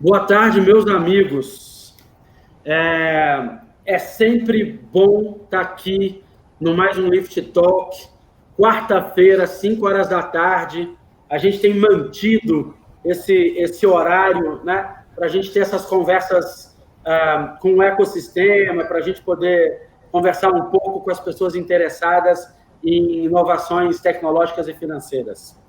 Boa tarde, meus amigos. É sempre bom estar aqui no mais um Lift Talk. Quarta-feira, 5 horas da tarde. A gente tem mantido esse horário, né, para a gente ter essas conversas com o ecossistema, para a gente poder conversar um pouco com as pessoas interessadas em inovações tecnológicas e financeiras.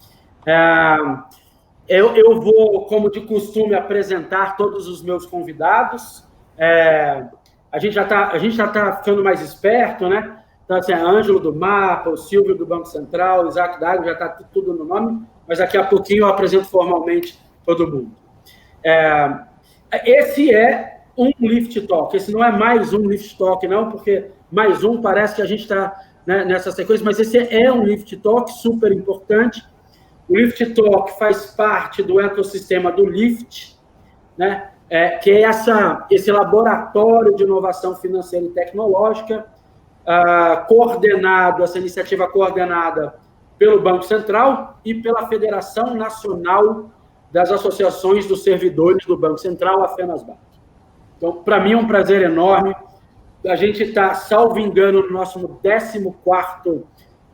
Eu vou, como de costume, apresentar todos os meus convidados. A gente já está ficando mais esperto, né? Então, assim, a Ângelo do Mapa, o Silvio do Banco Central, o Isaac Dago, já está tudo no nome, mas daqui a pouquinho eu apresento formalmente todo mundo. Esse é um Lift Talk, esse não é mais um Lift Talk, não, porque mais um parece que a gente está, né, nessa sequência, mas esse é um Lift Talk super importante. O Lift Talk faz parte do ecossistema do Lift, né? Que é esse laboratório de inovação financeira e tecnológica, essa iniciativa coordenada pelo Banco Central e pela Federação Nacional das Associações dos Servidores do Banco Central, a FENASBAC. Então, para mim é um prazer enorme. A gente está, salvo engano, no nosso 14º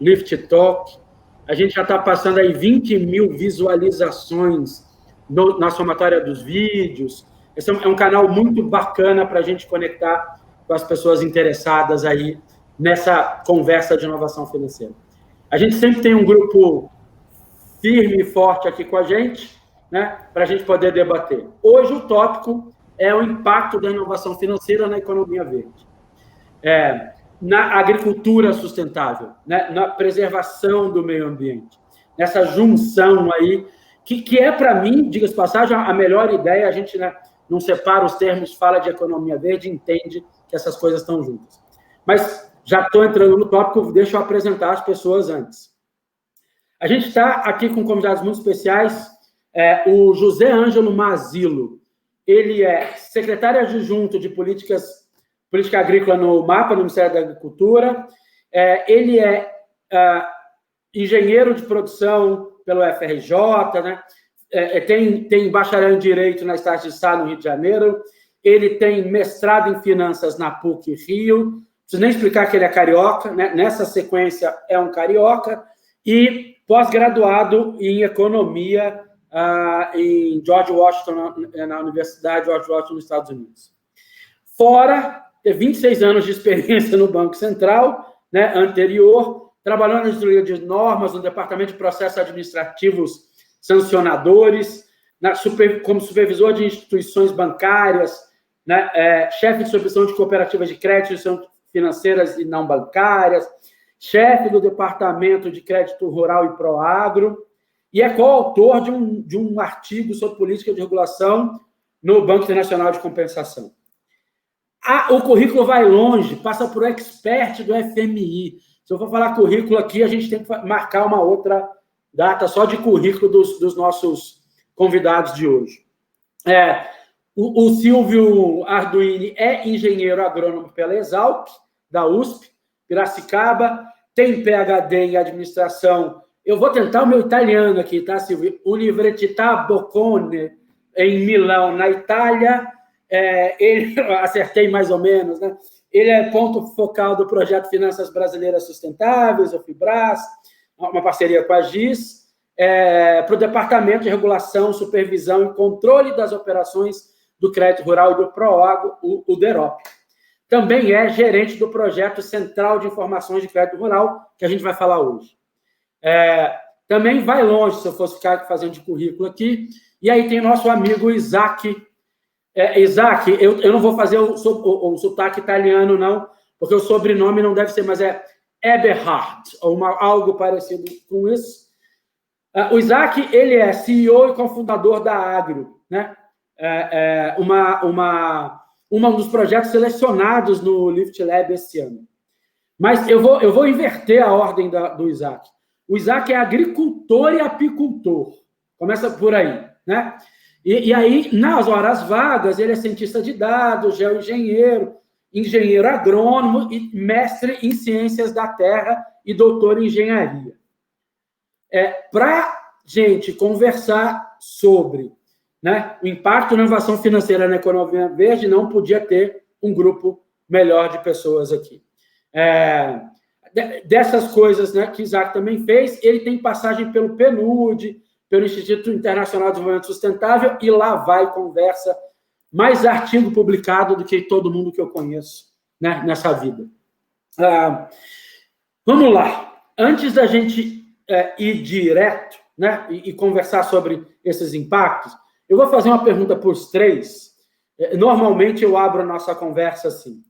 Lift Talk. A gente já está passando aí 20 mil visualizações na somatória dos vídeos. Esse é um canal muito bacana para a gente conectar com as pessoas interessadas aí nessa conversa de inovação financeira. A gente sempre tem um grupo firme e forte aqui com a gente, né, para a gente poder debater. Hoje o tópico é o impacto da inovação financeira na economia verde. Na agricultura sustentável, né? Na preservação do meio ambiente, nessa junção aí, que é, para mim, diga-se de passagem, a melhor ideia. A gente, né, não separa os termos, fala de economia verde, entende que essas coisas estão juntas. Mas já estou entrando no tópico, deixa eu apresentar as pessoas antes. A gente está aqui com convidados muito especiais, o José Ângelo Mazilo. Ele é secretário adjunto de política agrícola no MAPA, no Ministério da Agricultura. Ele é engenheiro de produção pelo FRJ, né? Tem bacharel em Direito na Estácio de Sá, no Rio de Janeiro. Ele tem mestrado em Finanças na PUC Rio. Não preciso nem explicar que ele é carioca, né? Nessa sequência, é um carioca. E pós-graduado em Economia em George Washington, na Universidade George Washington, nos Estados Unidos. Fora ter 26 anos de experiência no Banco Central, né, anterior, trabalhando na editoria de normas, no Departamento de Processos Administrativos Sancionadores, como supervisor de instituições bancárias, né, chefe de supervisão de cooperativas de crédito, financeiras e não bancárias, chefe do Departamento de Crédito Rural e Proagro, e é coautor de um artigo sobre política de regulação no Banco Internacional de Compensação. O currículo vai longe, passa por expert do FMI. Se eu for falar currículo aqui, a gente tem que marcar uma outra data só de currículo dos nossos convidados de hoje. O Silvio Arduini é engenheiro agrônomo pela Exalc, da USP, Piracicaba, tem PhD em administração. Eu vou tentar o meu italiano aqui, tá, Silvio? Università Bocconi, em Milão, na Itália. Ele, acertei mais ou menos, né? Ele é ponto focal do projeto Finanças Brasileiras Sustentáveis, o FIBRAS, uma parceria com a GIS, para o Departamento de Regulação, Supervisão e Controle das Operações do Crédito Rural e do PROAGRO, o DEROP. Também é gerente do projeto Central de Informações de Crédito Rural, que a gente vai falar hoje. Também vai longe, se eu fosse ficar fazendo de currículo aqui. E aí tem nosso amigo Isaac. Isaac, eu não vou fazer o sotaque italiano, não, porque o sobrenome não deve ser, mas é Eberhard, ou algo parecido com isso. O Isaac, ele é CEO e cofundador da Agro, né? Um dos projetos selecionados no Lift Lab esse ano. Mas eu vou inverter a ordem do Isaac. O Isaac é agricultor e apicultor. Começa por aí, né? E aí, nas horas vagas, ele é cientista de dados, geoengenheiro, engenheiro agrônomo e mestre em ciências da terra e doutor em engenharia. Para gente conversar sobre né, o impacto na inovação financeira na economia verde, não podia ter um grupo melhor de pessoas aqui. Dessas coisas, né, que Isaac também fez, ele tem passagem pelo PNUD, pelo Instituto Internacional de Desenvolvimento Sustentável, e lá vai conversa, mais artigo publicado do que todo mundo que eu conheço, né, nessa vida. Vamos lá. Antes da gente ir direto, né, e conversar sobre esses impactos, eu vou fazer uma pergunta para os três. Normalmente eu abro a nossa conversa assim.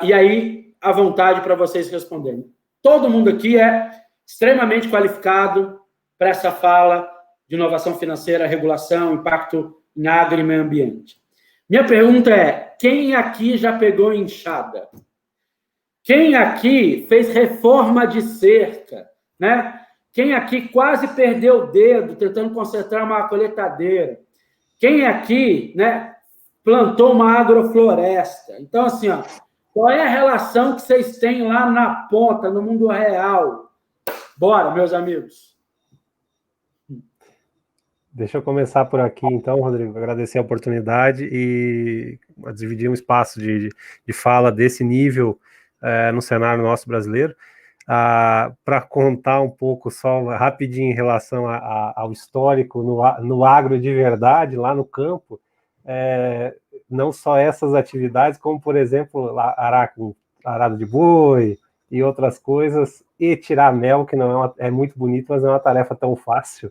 E aí, à vontade para vocês responderem. Todo mundo aqui é extremamente qualificado para essa fala de inovação financeira, regulação, impacto em agro e meio ambiente. Minha pergunta é, quem aqui já pegou enxada? Quem aqui fez reforma de cerca, né? Quem aqui quase perdeu o dedo tentando consertar uma colheitadeira? Quem aqui, né, plantou uma agrofloresta? Então, assim, ó, qual é a relação que vocês têm lá na ponta, no mundo real? Bora, meus amigos. Deixa eu começar por aqui, então, Rodrigo. Agradecer a oportunidade e dividir um espaço de fala desse nível no cenário nosso brasileiro. Para contar um pouco só rapidinho em relação ao histórico no agro de verdade, lá no campo, não só essas atividades, como, por exemplo, arado de boi e outras coisas, e tirar mel, que não é muito bonito, mas não é uma tarefa tão fácil,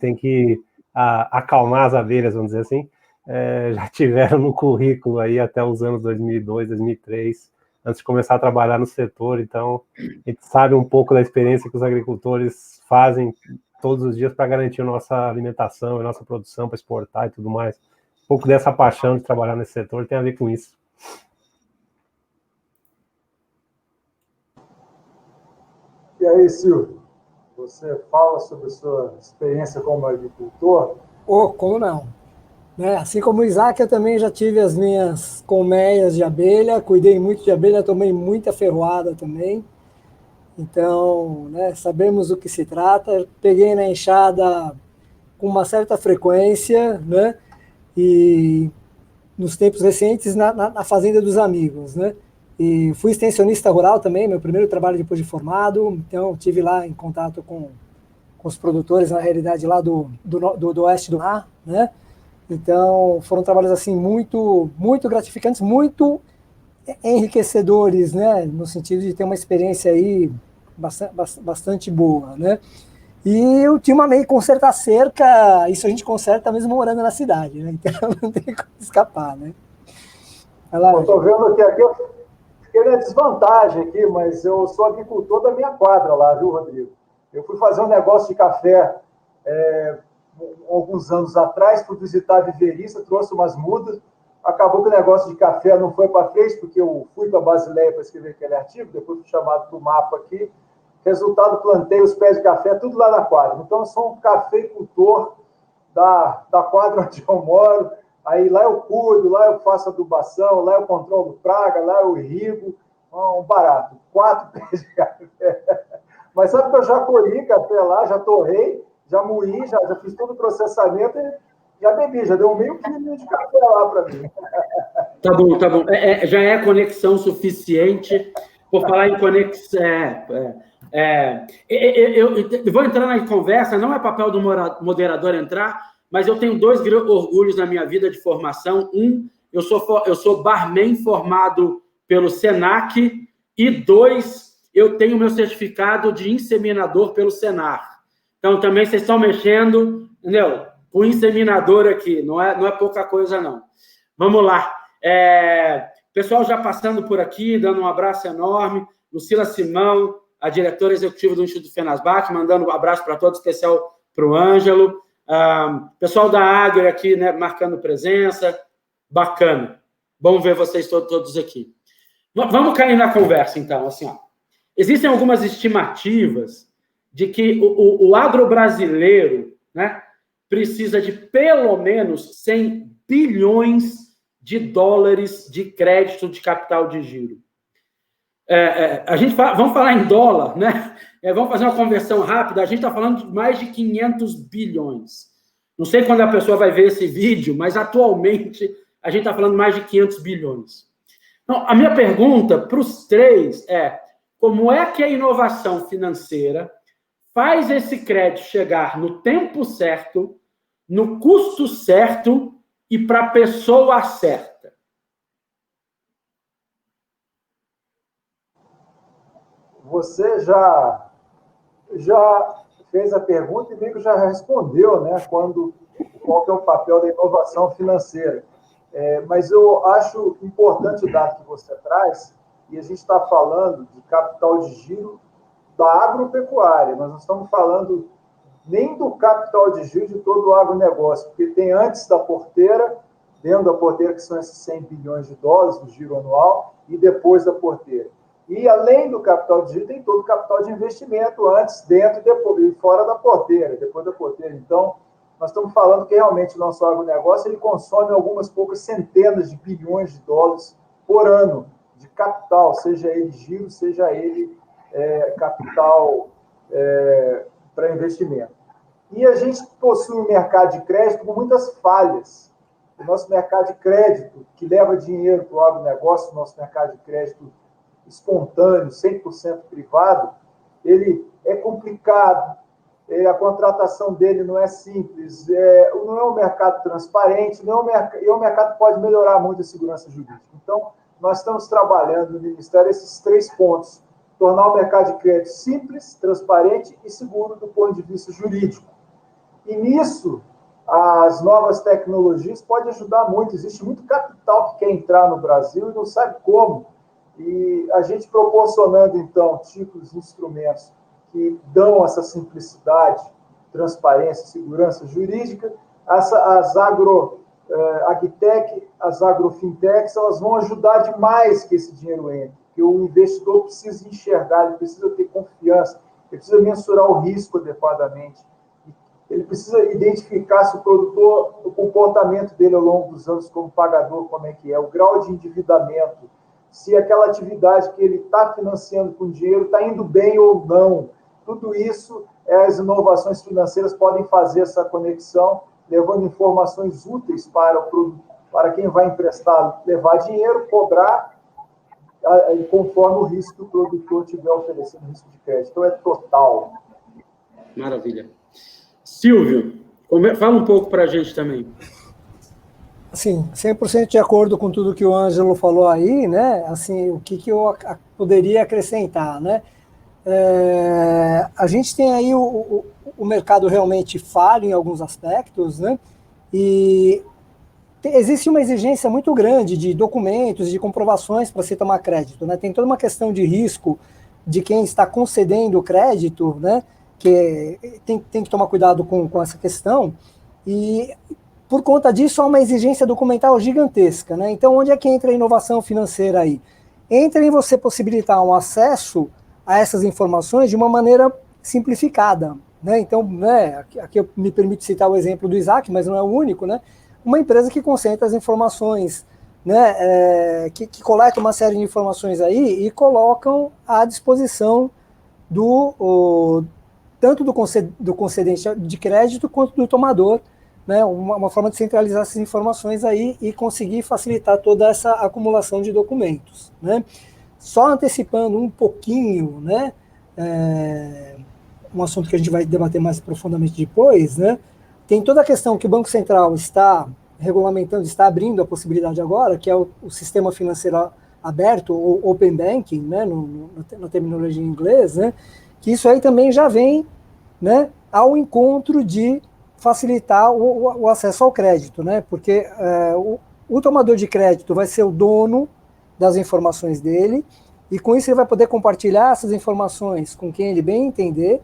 tem que acalmar as abelhas, vamos dizer assim, já tiveram no currículo aí até os anos 2002, 2003, antes de começar a trabalhar no setor. Então a gente sabe um pouco da experiência que os agricultores fazem todos os dias para garantir a nossa alimentação, a nossa produção, para exportar e tudo mais. Um pouco dessa paixão de trabalhar nesse setor tem a ver com isso. E aí, Silvio, você fala sobre a sua experiência como agricultor? Como não? Né? Assim como o Isaac, eu também já tive as minhas colmeias de abelha, cuidei muito de abelha, tomei muita ferroada também. Então, né, sabemos do que se trata. Peguei na enxada com uma certa frequência, né? E nos tempos recentes na fazenda dos amigos, né? E fui extensionista rural também, meu primeiro trabalho depois de formado. Então, tive lá em contato com os produtores, na realidade, lá do oeste do mar, né? Então, foram trabalhos assim muito, muito gratificantes, muito enriquecedores, né? No sentido de ter uma experiência aí bastante boa, né? E ultimamente consertar cerca, isso a gente conserta mesmo morando na cidade, né? Então não tem como escapar, né? Eu estou vendo que aqui eu fiquei na desvantagem aqui, mas eu sou agricultor da minha quadra lá, viu, Rodrigo? Eu fui fazer um negócio de café alguns anos atrás, fui visitar a viveirista, trouxe umas mudas, acabou que o negócio de café não foi para frente, porque eu fui para Basileia para escrever aquele artigo, depois fui chamado para o mapa aqui. Resultado, plantei os pés de café, tudo lá na quadra. Então, eu sou um cafeicultor da quadra onde eu moro. Aí lá eu cuido, lá eu faço adubação, lá eu controlo praga, lá eu irrigo. Um barato. 4 pés de café. Mas sabe que eu já colhi café lá, já torrei, já moí, já fiz todo o processamento e já bebi, já deu meio quilo de café lá para mim. Tá bom, tá bom. Já é conexão suficiente. Por falar em conexão... eu vou entrar na conversa, não é papel do moderador entrar, mas eu tenho 2 orgulhos na minha vida de formação. Eu sou barman formado pelo Senac, e 2, eu tenho meu certificado de inseminador pelo Senar. Então, também vocês estão mexendo, entendeu? Com inseminador aqui, não é pouca coisa, não. Vamos lá. Pessoal já passando por aqui, dando um abraço enorme. Lucila Simão, a diretora executiva do Instituto Fenasbac, mandando um abraço para todos, especial para o Ângelo. Pessoal da Agri aqui, né, marcando presença. Bacana. Bom ver vocês todos aqui. Vamos cair na conversa, então. Assim, ó. Existem algumas estimativas de que o agro brasileiro, né, precisa de pelo menos 100 bilhões de dólares de crédito de capital de giro. Vamos falar em dólar, né? Vamos fazer uma conversão rápida. A gente está falando de mais de 500 bilhões. Não sei quando a pessoa vai ver esse vídeo, mas atualmente a gente está falando mais de 500 bilhões. Então, a minha pergunta para os três é: como é que a inovação financeira faz esse crédito chegar no tempo certo, no custo certo e para a pessoa certa? Você já fez a pergunta e meio que já respondeu, né? Qual que é o papel da inovação financeira. Mas eu acho importante o dado que você traz, e a gente está falando de capital de giro da agropecuária, nós não estamos falando nem do capital de giro de todo o agronegócio, porque tem antes da porteira, dentro da porteira, que são esses 100 bilhões de dólares do giro anual, e depois da porteira. E, além do capital de giro, tem todo o capital de investimento antes, dentro e fora da porteira, depois da porteira. Então, nós estamos falando que realmente o nosso agronegócio ele consome algumas poucas centenas de bilhões de dólares por ano de capital, seja ele giro, seja ele capital para investimento. E a gente possui um mercado de crédito com muitas falhas. O nosso mercado de crédito, que leva dinheiro para o agronegócio, o nosso mercado de crédito espontâneo, 100% privado, ele é complicado, a contratação dele não é simples, não é um mercado transparente, e o mercado pode melhorar muito a segurança jurídica. Então, nós estamos trabalhando no Ministério esses 3 pontos: tornar o mercado de crédito simples, transparente e seguro do ponto de vista jurídico. E nisso, as novas tecnologias podem ajudar muito. Existe muito capital que quer entrar no Brasil e não sabe como. E a gente proporcionando, então, tipos de instrumentos que dão essa simplicidade, transparência, segurança jurídica, as agtech, as agrofintechs, elas vão ajudar demais que esse dinheiro entre, porque o investidor precisa enxergar, ele precisa ter confiança, ele precisa mensurar o risco adequadamente, ele precisa identificar se o produtor, o comportamento dele ao longo dos anos como pagador, como é que é, o grau de endividamento, se aquela atividade que ele está financiando com dinheiro está indo bem ou não. Tudo isso, as inovações financeiras podem fazer essa conexão, levando informações úteis para quem vai emprestar, levar dinheiro, cobrar, conforme o risco que o produtor estiver oferecendo, o risco de crédito. Então, é total. Maravilha. Silvio, fala um pouco para a gente também. Assim, 100% de acordo com tudo que o Ângelo falou aí, né? Assim, o que eu poderia acrescentar, né? A gente tem aí o mercado realmente falho em alguns aspectos, né? E existe uma exigência muito grande de documentos, de comprovações para se tomar crédito, né? Tem toda uma questão de risco de quem está concedendo o crédito, né? Que tem que tomar cuidado com essa questão. E por conta disso, há uma exigência documental gigantesca, né? Então, onde é que entra a inovação financeira aí? Entra em você possibilitar um acesso a essas informações de uma maneira simplificada, né? Então, né, aqui eu me permito citar o exemplo do Isaac, mas não é o único, né? Uma empresa que concentra as informações, né, que coleta uma série de informações aí e colocam à disposição tanto do concedente de crédito quanto do tomador, né, uma forma de centralizar essas informações aí e conseguir facilitar toda essa acumulação de documentos, né? Só antecipando um pouquinho, né, um assunto que a gente vai debater mais profundamente depois, né, tem toda a questão que o Banco Central está regulamentando, está abrindo a possibilidade agora, que é o sistema financeiro aberto, ou Open Banking, né, na terminologia em inglês, né, que isso aí também já vem, né, ao encontro de facilitar o acesso ao crédito, né? Porque o tomador de crédito vai ser o dono das informações dele, e com isso ele vai poder compartilhar essas informações com quem ele bem entender,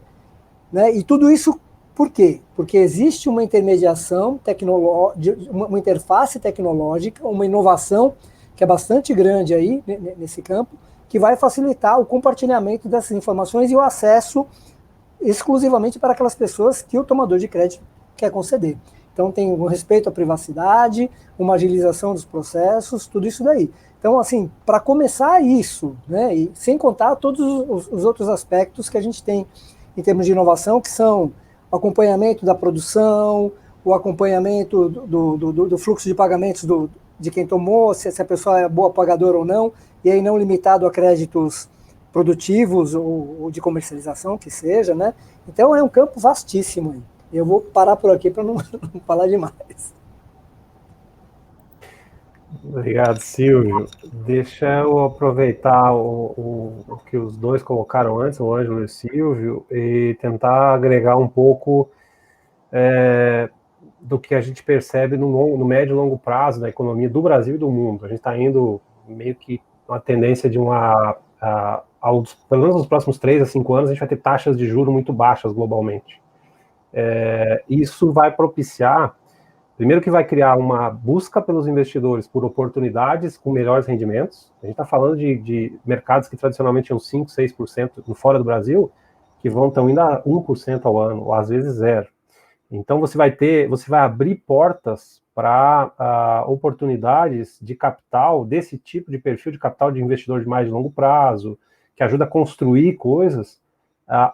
né? E tudo isso por quê? Porque existe uma intermediação tecnológica, uma interface tecnológica, uma inovação que é bastante grande aí nesse campo, que vai facilitar o compartilhamento dessas informações e o acesso exclusivamente para aquelas pessoas que o tomador de crédito quer conceder. Então tem um respeito à privacidade, uma agilização dos processos, tudo isso daí. Então, assim, para começar isso, né, e sem contar todos os outros aspectos que a gente tem em termos de inovação, que são o acompanhamento da produção, o acompanhamento do fluxo de pagamentos de quem tomou, se a pessoa é boa pagadora ou não, e aí não limitado a créditos produtivos ou de comercialização, que seja, né? Então é um campo vastíssimo aí. Eu vou parar por aqui para não falar demais. Obrigado, Silvio. Deixa eu aproveitar o que os dois colocaram antes, o Ângelo e o Silvio, e tentar agregar um pouco do que a gente percebe no médio e longo prazo da economia do Brasil e do mundo. A gente está indo meio que uma tendência de pelo menos nos próximos 3 a 5 anos, a gente vai ter taxas de juros muito baixas globalmente. Isso vai propiciar, primeiro que vai criar uma busca pelos investidores por oportunidades com melhores rendimentos. A gente está falando de mercados que tradicionalmente tinham 5%, 6% fora do Brasil, que estão indo a 1% ao ano, ou às vezes 0%. Então você vai abrir portas para oportunidades de capital, desse tipo de perfil de capital de investidor de mais longo prazo, que ajuda a construir coisas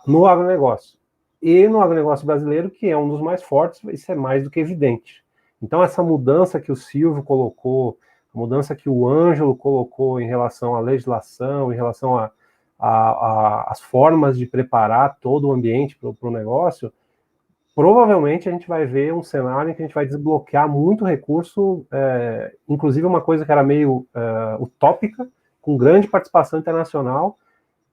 no agronegócio. E no agronegócio brasileiro, que é um dos mais fortes, isso é mais do que evidente. Então essa mudança que o Silvio colocou, a mudança que o Ângelo colocou em relação à legislação, em relação às formas de preparar todo o ambiente para o negócio, provavelmente a gente vai ver um cenário em que a gente vai desbloquear muito recurso, inclusive uma coisa que era meio utópica, com grande participação internacional,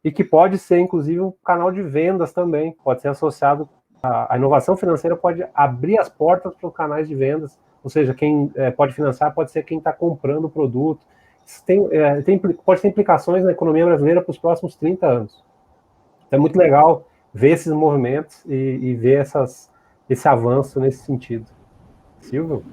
e que pode ser, inclusive, um canal de vendas também, pode ser associado, a inovação financeira pode abrir as portas para os canais de vendas, ou seja, quem pode financiar pode ser quem está comprando o produto. Isso pode ter implicações na economia brasileira para os próximos 30 anos. É muito legal ver esses movimentos e ver esse avanço nesse sentido. Silvio?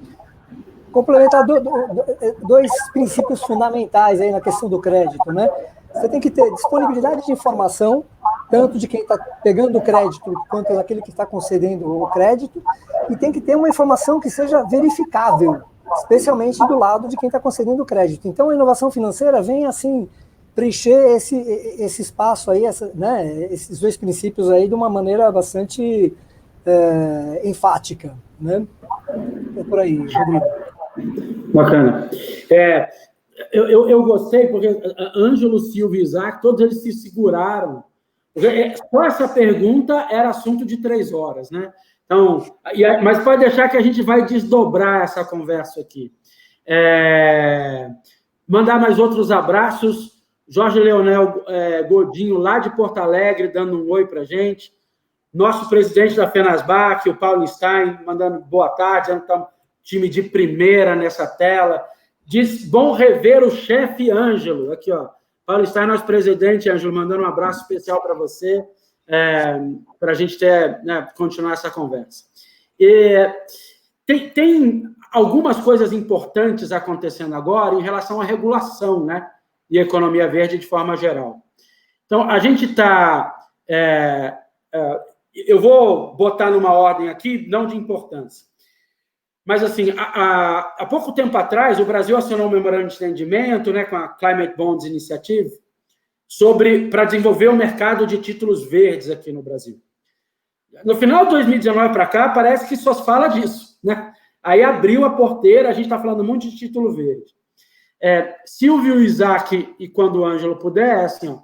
Complementar dois princípios fundamentais aí na questão do crédito, né? Você tem que ter disponibilidade de informação, tanto de quem está pegando o crédito, quanto daquele que está concedendo o crédito, e tem que ter uma informação que seja verificável, especialmente do lado de quem está concedendo o crédito. Então, a inovação financeira vem, assim, preencher esse espaço aí, né, esses dois princípios aí de uma maneira bastante enfática, né? É por aí, Rodrigo. Bacana. Eu gostei, porque Ângelo, Silvio e Isaac, todos eles se seguraram. Só essa pergunta era assunto de 3 horas, né? Então, mas pode deixar que a gente vai desdobrar essa conversa aqui. Mandar mais outros abraços. Jorge Leonel Godinho, lá de Porto Alegre, dando um oi para a gente. Nosso presidente da Fenasbac, o Paulo Stein, mandando boa tarde, estamos time de primeira nessa tela. Diz, bom rever o chefe Ângelo. Aqui, ó. Paulo Stein, nosso presidente, Ângelo, mandando um abraço especial para você, para a gente continuar essa conversa. Tem algumas coisas importantes acontecendo agora em relação à regulação, né? E economia verde de forma geral. Então, a gente está... eu vou botar numa ordem aqui, não de importância. Mas, assim, há pouco tempo atrás, o Brasil assinou um memorando de entendimento, né, com a Climate Bonds Initiative para desenvolver o mercado de títulos verdes aqui no Brasil. No final de 2019 para cá, parece que só se fala disso, né? Aí abriu a porteira, a gente está falando muito de título verde. Silvio, Isaac e quando o Ângelo puder, assim, ó,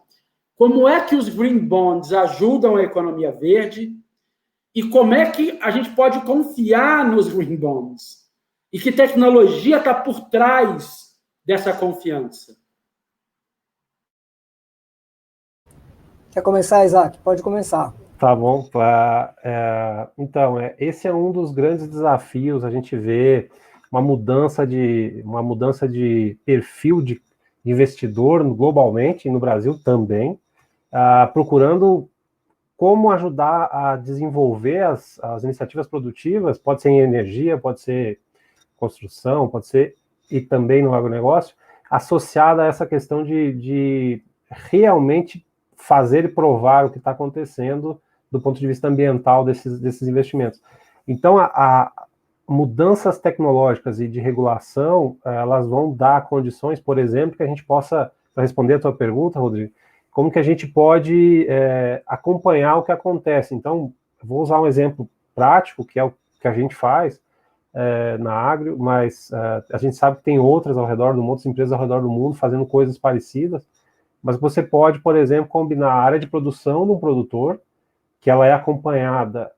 como é que os green bonds ajudam a economia verde e como é que a gente pode confiar nos green bonds? E que tecnologia está por trás dessa confiança? Quer começar, Isaac? Pode começar. Tá bom. Então, esse é um dos grandes desafios. A gente vê uma mudança de perfil de investidor globalmente, e no Brasil também, procurando como ajudar a desenvolver as iniciativas produtivas, pode ser em energia, pode ser construção, pode ser, e também no agronegócio, associada a essa questão de realmente fazer e provar o que está acontecendo do ponto de vista ambiental desses investimentos. Então, mudanças tecnológicas e de regulação, elas vão dar condições, por exemplo, que a gente possa, para responder a tua pergunta, Rodrigo, como que a gente pode acompanhar o que acontece. Então, vou usar um exemplo prático, que é o que a gente faz. na agro, mas a gente sabe que tem outras ao redor do mundo, outras empresas ao redor do mundo fazendo coisas parecidas, mas você pode, por exemplo, combinar a área de produção de um produtor, que ela é acompanhada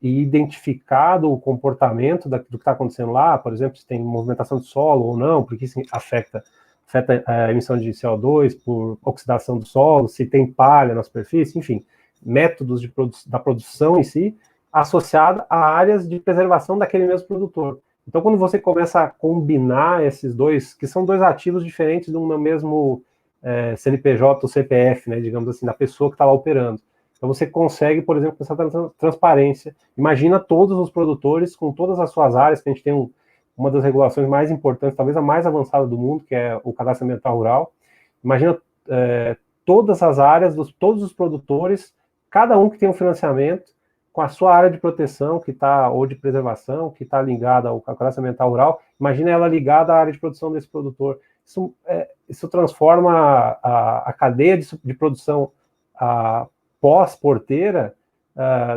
e identificado o comportamento do que está acontecendo lá, por exemplo, se tem movimentação de solo ou não, porque isso afeta a emissão de CO2 por oxidação do solo, se tem palha na superfície, enfim, métodos da produção em si, associada a áreas de preservação daquele mesmo produtor. Então, quando você começa a combinar esses dois, que são dois ativos diferentes de um mesmo CNPJ ou CPF, né, digamos assim, da pessoa que está lá operando. Então, você consegue, por exemplo, essa transparência. Imagina todos os produtores com todas as suas áreas, que a gente tem uma das regulações mais importantes, talvez a mais avançada do mundo, que é o Cadastro Ambiental Rural. Imagina todas as áreas, todos os produtores, cada um que tem um financiamento, com a sua área de proteção, ou de preservação, que está ligada ao Cadastro Ambiental Rural. Imagina ela ligada à área de produção desse produtor. Isso transforma a cadeia de produção pós-porteira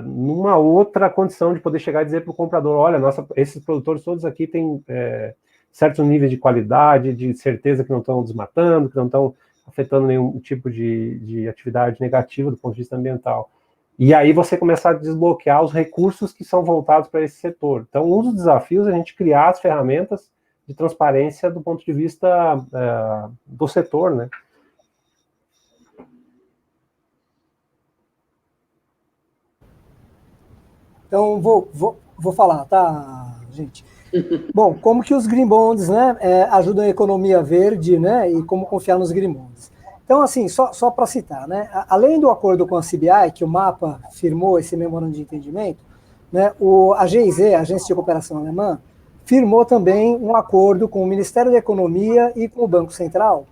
numa outra condição de poder chegar e dizer para o comprador, olha, esses produtores todos aqui têm certos níveis de qualidade, de certeza que não estão desmatando, que não estão afetando nenhum tipo de atividade negativa do ponto de vista ambiental. E aí você começar a desbloquear os recursos que são voltados para esse setor. Então, um dos desafios é a gente criar as ferramentas de transparência do ponto de vista do setor, né? Então, vou falar, tá, gente? Bom, como que os green bonds, né, ajudam a economia verde, né, e como confiar nos green bonds. Então, assim, só para citar, né, além do acordo com a CBI, que o MAPA firmou esse memorando de entendimento, né, a GIZ, a Agência de Cooperação Alemã, firmou também um acordo com o Ministério da Economia e com o Banco Central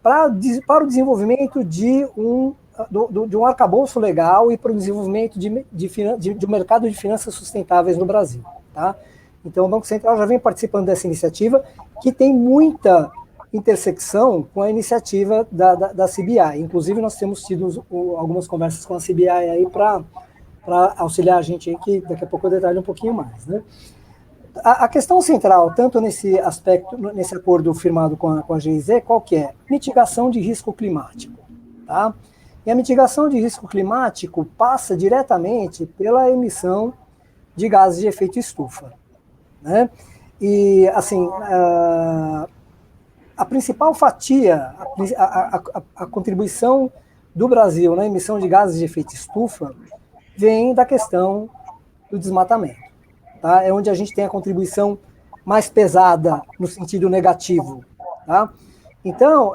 para o desenvolvimento de um arcabouço legal e para o desenvolvimento de um mercado de finanças sustentáveis no Brasil. Tá? Então, o Banco Central já vem participando dessa iniciativa, que tem muita intersecção com a iniciativa da CBI. Inclusive, nós temos tido algumas conversas com a CBI aí para auxiliar a gente aí, que daqui a pouco eu detalho um pouquinho mais. Né? A questão central, tanto nesse aspecto, nesse acordo firmado com a GIZ, qual que é? Mitigação de risco climático. Tá? E a mitigação de risco climático passa diretamente pela emissão de gases de efeito estufa. Né? E, assim, a principal fatia, a contribuição do Brasil na emissão de gases de efeito estufa vem da questão do desmatamento. Tá? É onde a gente tem a contribuição mais pesada no sentido negativo. Tá? Então,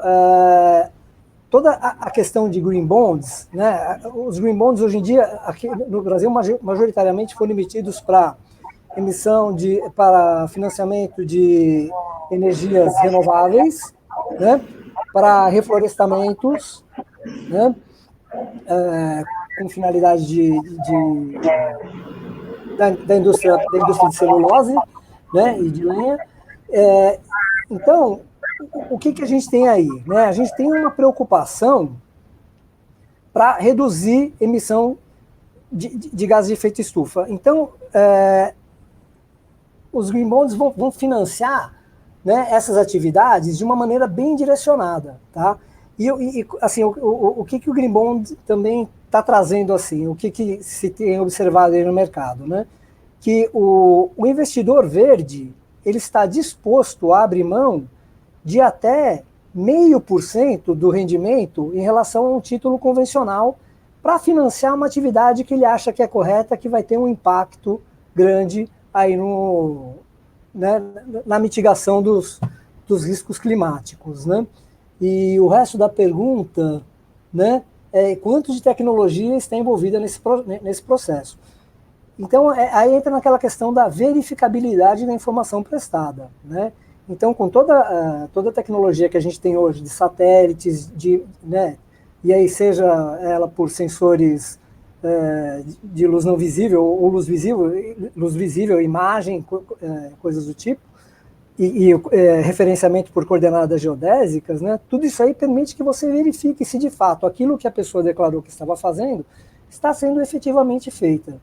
toda a questão de green bonds, né, os green bonds hoje em dia, aqui no Brasil, majoritariamente foram emitidos para para financiamento de energias renováveis, né, para reflorestamentos, né, com finalidade da indústria de celulose, né, e de lenha. Então, o que a gente tem aí? Né? A gente tem uma preocupação para reduzir emissão de gases de efeito estufa. Então, os green bonds vão financiar, né, essas atividades de uma maneira bem direcionada. Tá? E assim, o que o green bond também está trazendo, assim, o que se tem observado aí no mercado, né? Que o investidor verde, ele está disposto a abrir mão de até 0,5% do rendimento em relação a um título convencional para financiar uma atividade que ele acha que é correta, que vai ter um impacto grande aí né, na mitigação dos riscos climáticos. Né? E o resto da pergunta, né, é quanto de tecnologia está envolvida nesse processo. Então, aí entra naquela questão da verificabilidade da informação prestada. Né? Então, com toda a tecnologia que a gente tem hoje de satélites, né, e aí seja ela por sensores de luz não visível ou luz visível, imagem, coisas do tipo, e referenciamento por coordenadas geodésicas, né, tudo isso aí permite que você verifique se de fato aquilo que a pessoa declarou que estava fazendo está sendo efetivamente feita.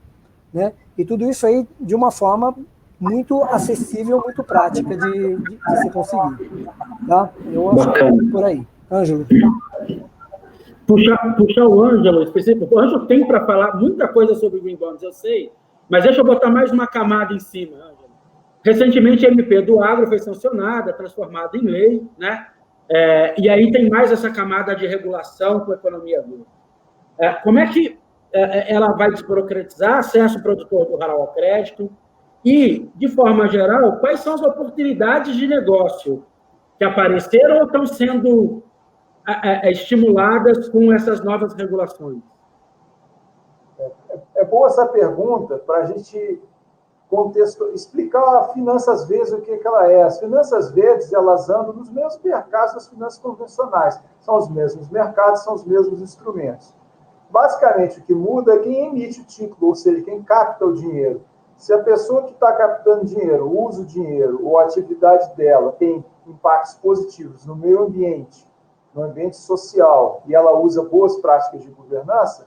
Né? E tudo isso aí de uma forma muito acessível, muito prática de se conseguir. Tá? Eu acho que é por aí. Ângelo. Puxar o Ângelo específico. O Ângelo tem para falar muita coisa sobre Green Bonds, eu sei, mas deixa eu botar mais uma camada em cima, Ângelo. Recentemente, a MP do Agro foi sancionada, transformada em lei, né? E aí tem mais essa camada de regulação com a economia verde. Como é que ela vai desburocratizar acesso ao produtor rural ao crédito? E, de forma geral, quais são as oportunidades de negócio que apareceram ou estão sendo estimuladas com essas novas regulações? É boa essa pergunta para a gente explicar a finanças verdes, o que ela é. As finanças verdes, elas andam nos mesmos mercados das finanças convencionais. São os mesmos mercados, são os mesmos instrumentos. Basicamente, o que muda é quem emite o título, ou seja, quem capta o dinheiro. Se a pessoa que está captando dinheiro, usa o dinheiro, ou a atividade dela tem impactos positivos no meio ambiente, no ambiente social, e ela usa boas práticas de governança,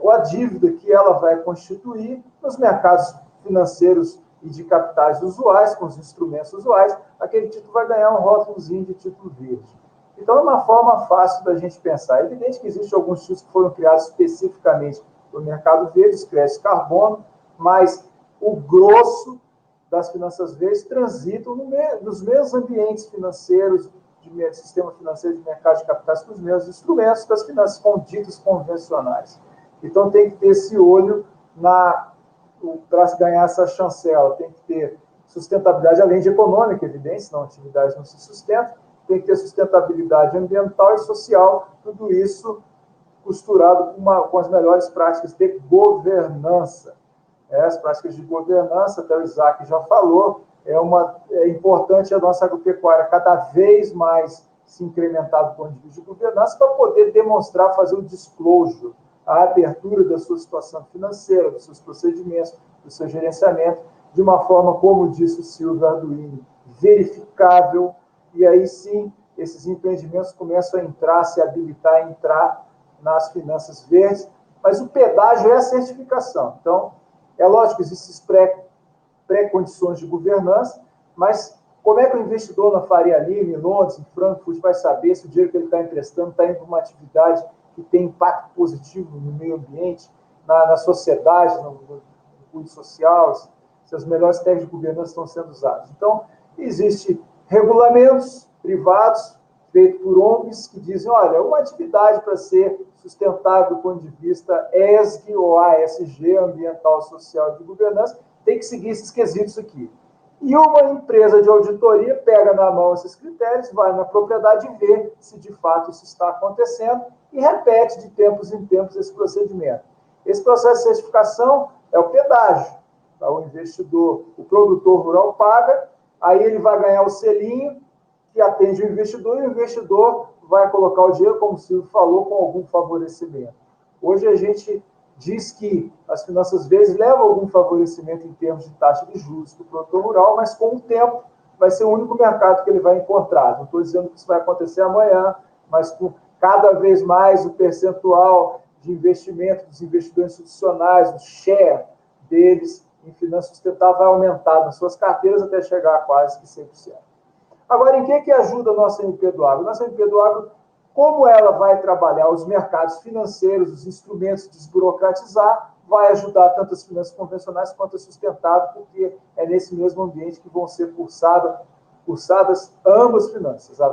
a dívida que ela vai constituir nos mercados financeiros e de capitais usuais, com os instrumentos usuais, aquele título vai ganhar um rótulozinho de título verde. Então, é uma forma fácil da gente pensar. É evidente que existem alguns títulos que foram criados especificamente para o mercado verde, os créditos carbono, mas o grosso das finanças verdes transitam nos mesmos ambientes financeiros, de sistema financeiro de mercado de capitais, com os mesmos instrumentos das finanças ditas convencionais. Então, tem que ter esse olho para ganhar essa chancela. Tem que ter sustentabilidade, além de econômica, evidente, senão a atividade não se sustenta. Tem que ter sustentabilidade ambiental e social, tudo isso costurado com as melhores práticas de governança. As práticas de governança, até o Isaac já falou, é importante a nossa agropecuária cada vez mais se incrementar do ponto de vista de governança para poder demonstrar, fazer o disclosure, a abertura da sua situação financeira, dos seus procedimentos, do seu gerenciamento, de uma forma, como disse o Silvio Arduini, verificável, e aí sim esses empreendimentos começam a se habilitar a entrar nas finanças verdes, mas o pedágio é a certificação. Então, é lógico que existem pré-condições de governança, mas como é que o investidor na Faria Lima, em Londres, em Frankfurt, vai saber se o dinheiro que ele está emprestando está indo para uma atividade que tem impacto positivo no meio ambiente, na sociedade, no cunho social, se as melhores técnicas de governança estão sendo usadas. Então, existem regulamentos privados feitos por ONGs que dizem, olha, uma atividade para ser sustentável do ponto de vista ESG ou ASG, ambiental, social e de governança, tem que seguir esses quesitos aqui. E uma empresa de auditoria pega na mão esses critérios, vai na propriedade e vê se de fato isso está acontecendo e repete de tempos em tempos esse procedimento. Esse processo de certificação é o pedágio. Tá? O investidor, o produtor rural paga, aí ele vai ganhar o selinho que atende o investidor e o investidor vai colocar o dinheiro, como o Silvio falou, com algum favorecimento. Hoje a gente diz que as finanças verdes levam algum favorecimento em termos de taxa de juros para o produtor rural, mas com o tempo vai ser o único mercado que ele vai encontrar. Não estou dizendo que isso vai acontecer amanhã, mas com cada vez mais o percentual de investimento dos investidores institucionais, o share deles em finanças sustentáveis vai aumentar nas suas carteiras até chegar a quase que 100%. Agora, em que ajuda a nossa MP do Agro? Nossa MP do Agro, como ela vai trabalhar os mercados financeiros, os instrumentos de desburocratizar, vai ajudar tanto as finanças convencionais quanto as sustentáveis, porque é nesse mesmo ambiente que vão ser cursadas ambas as finanças, a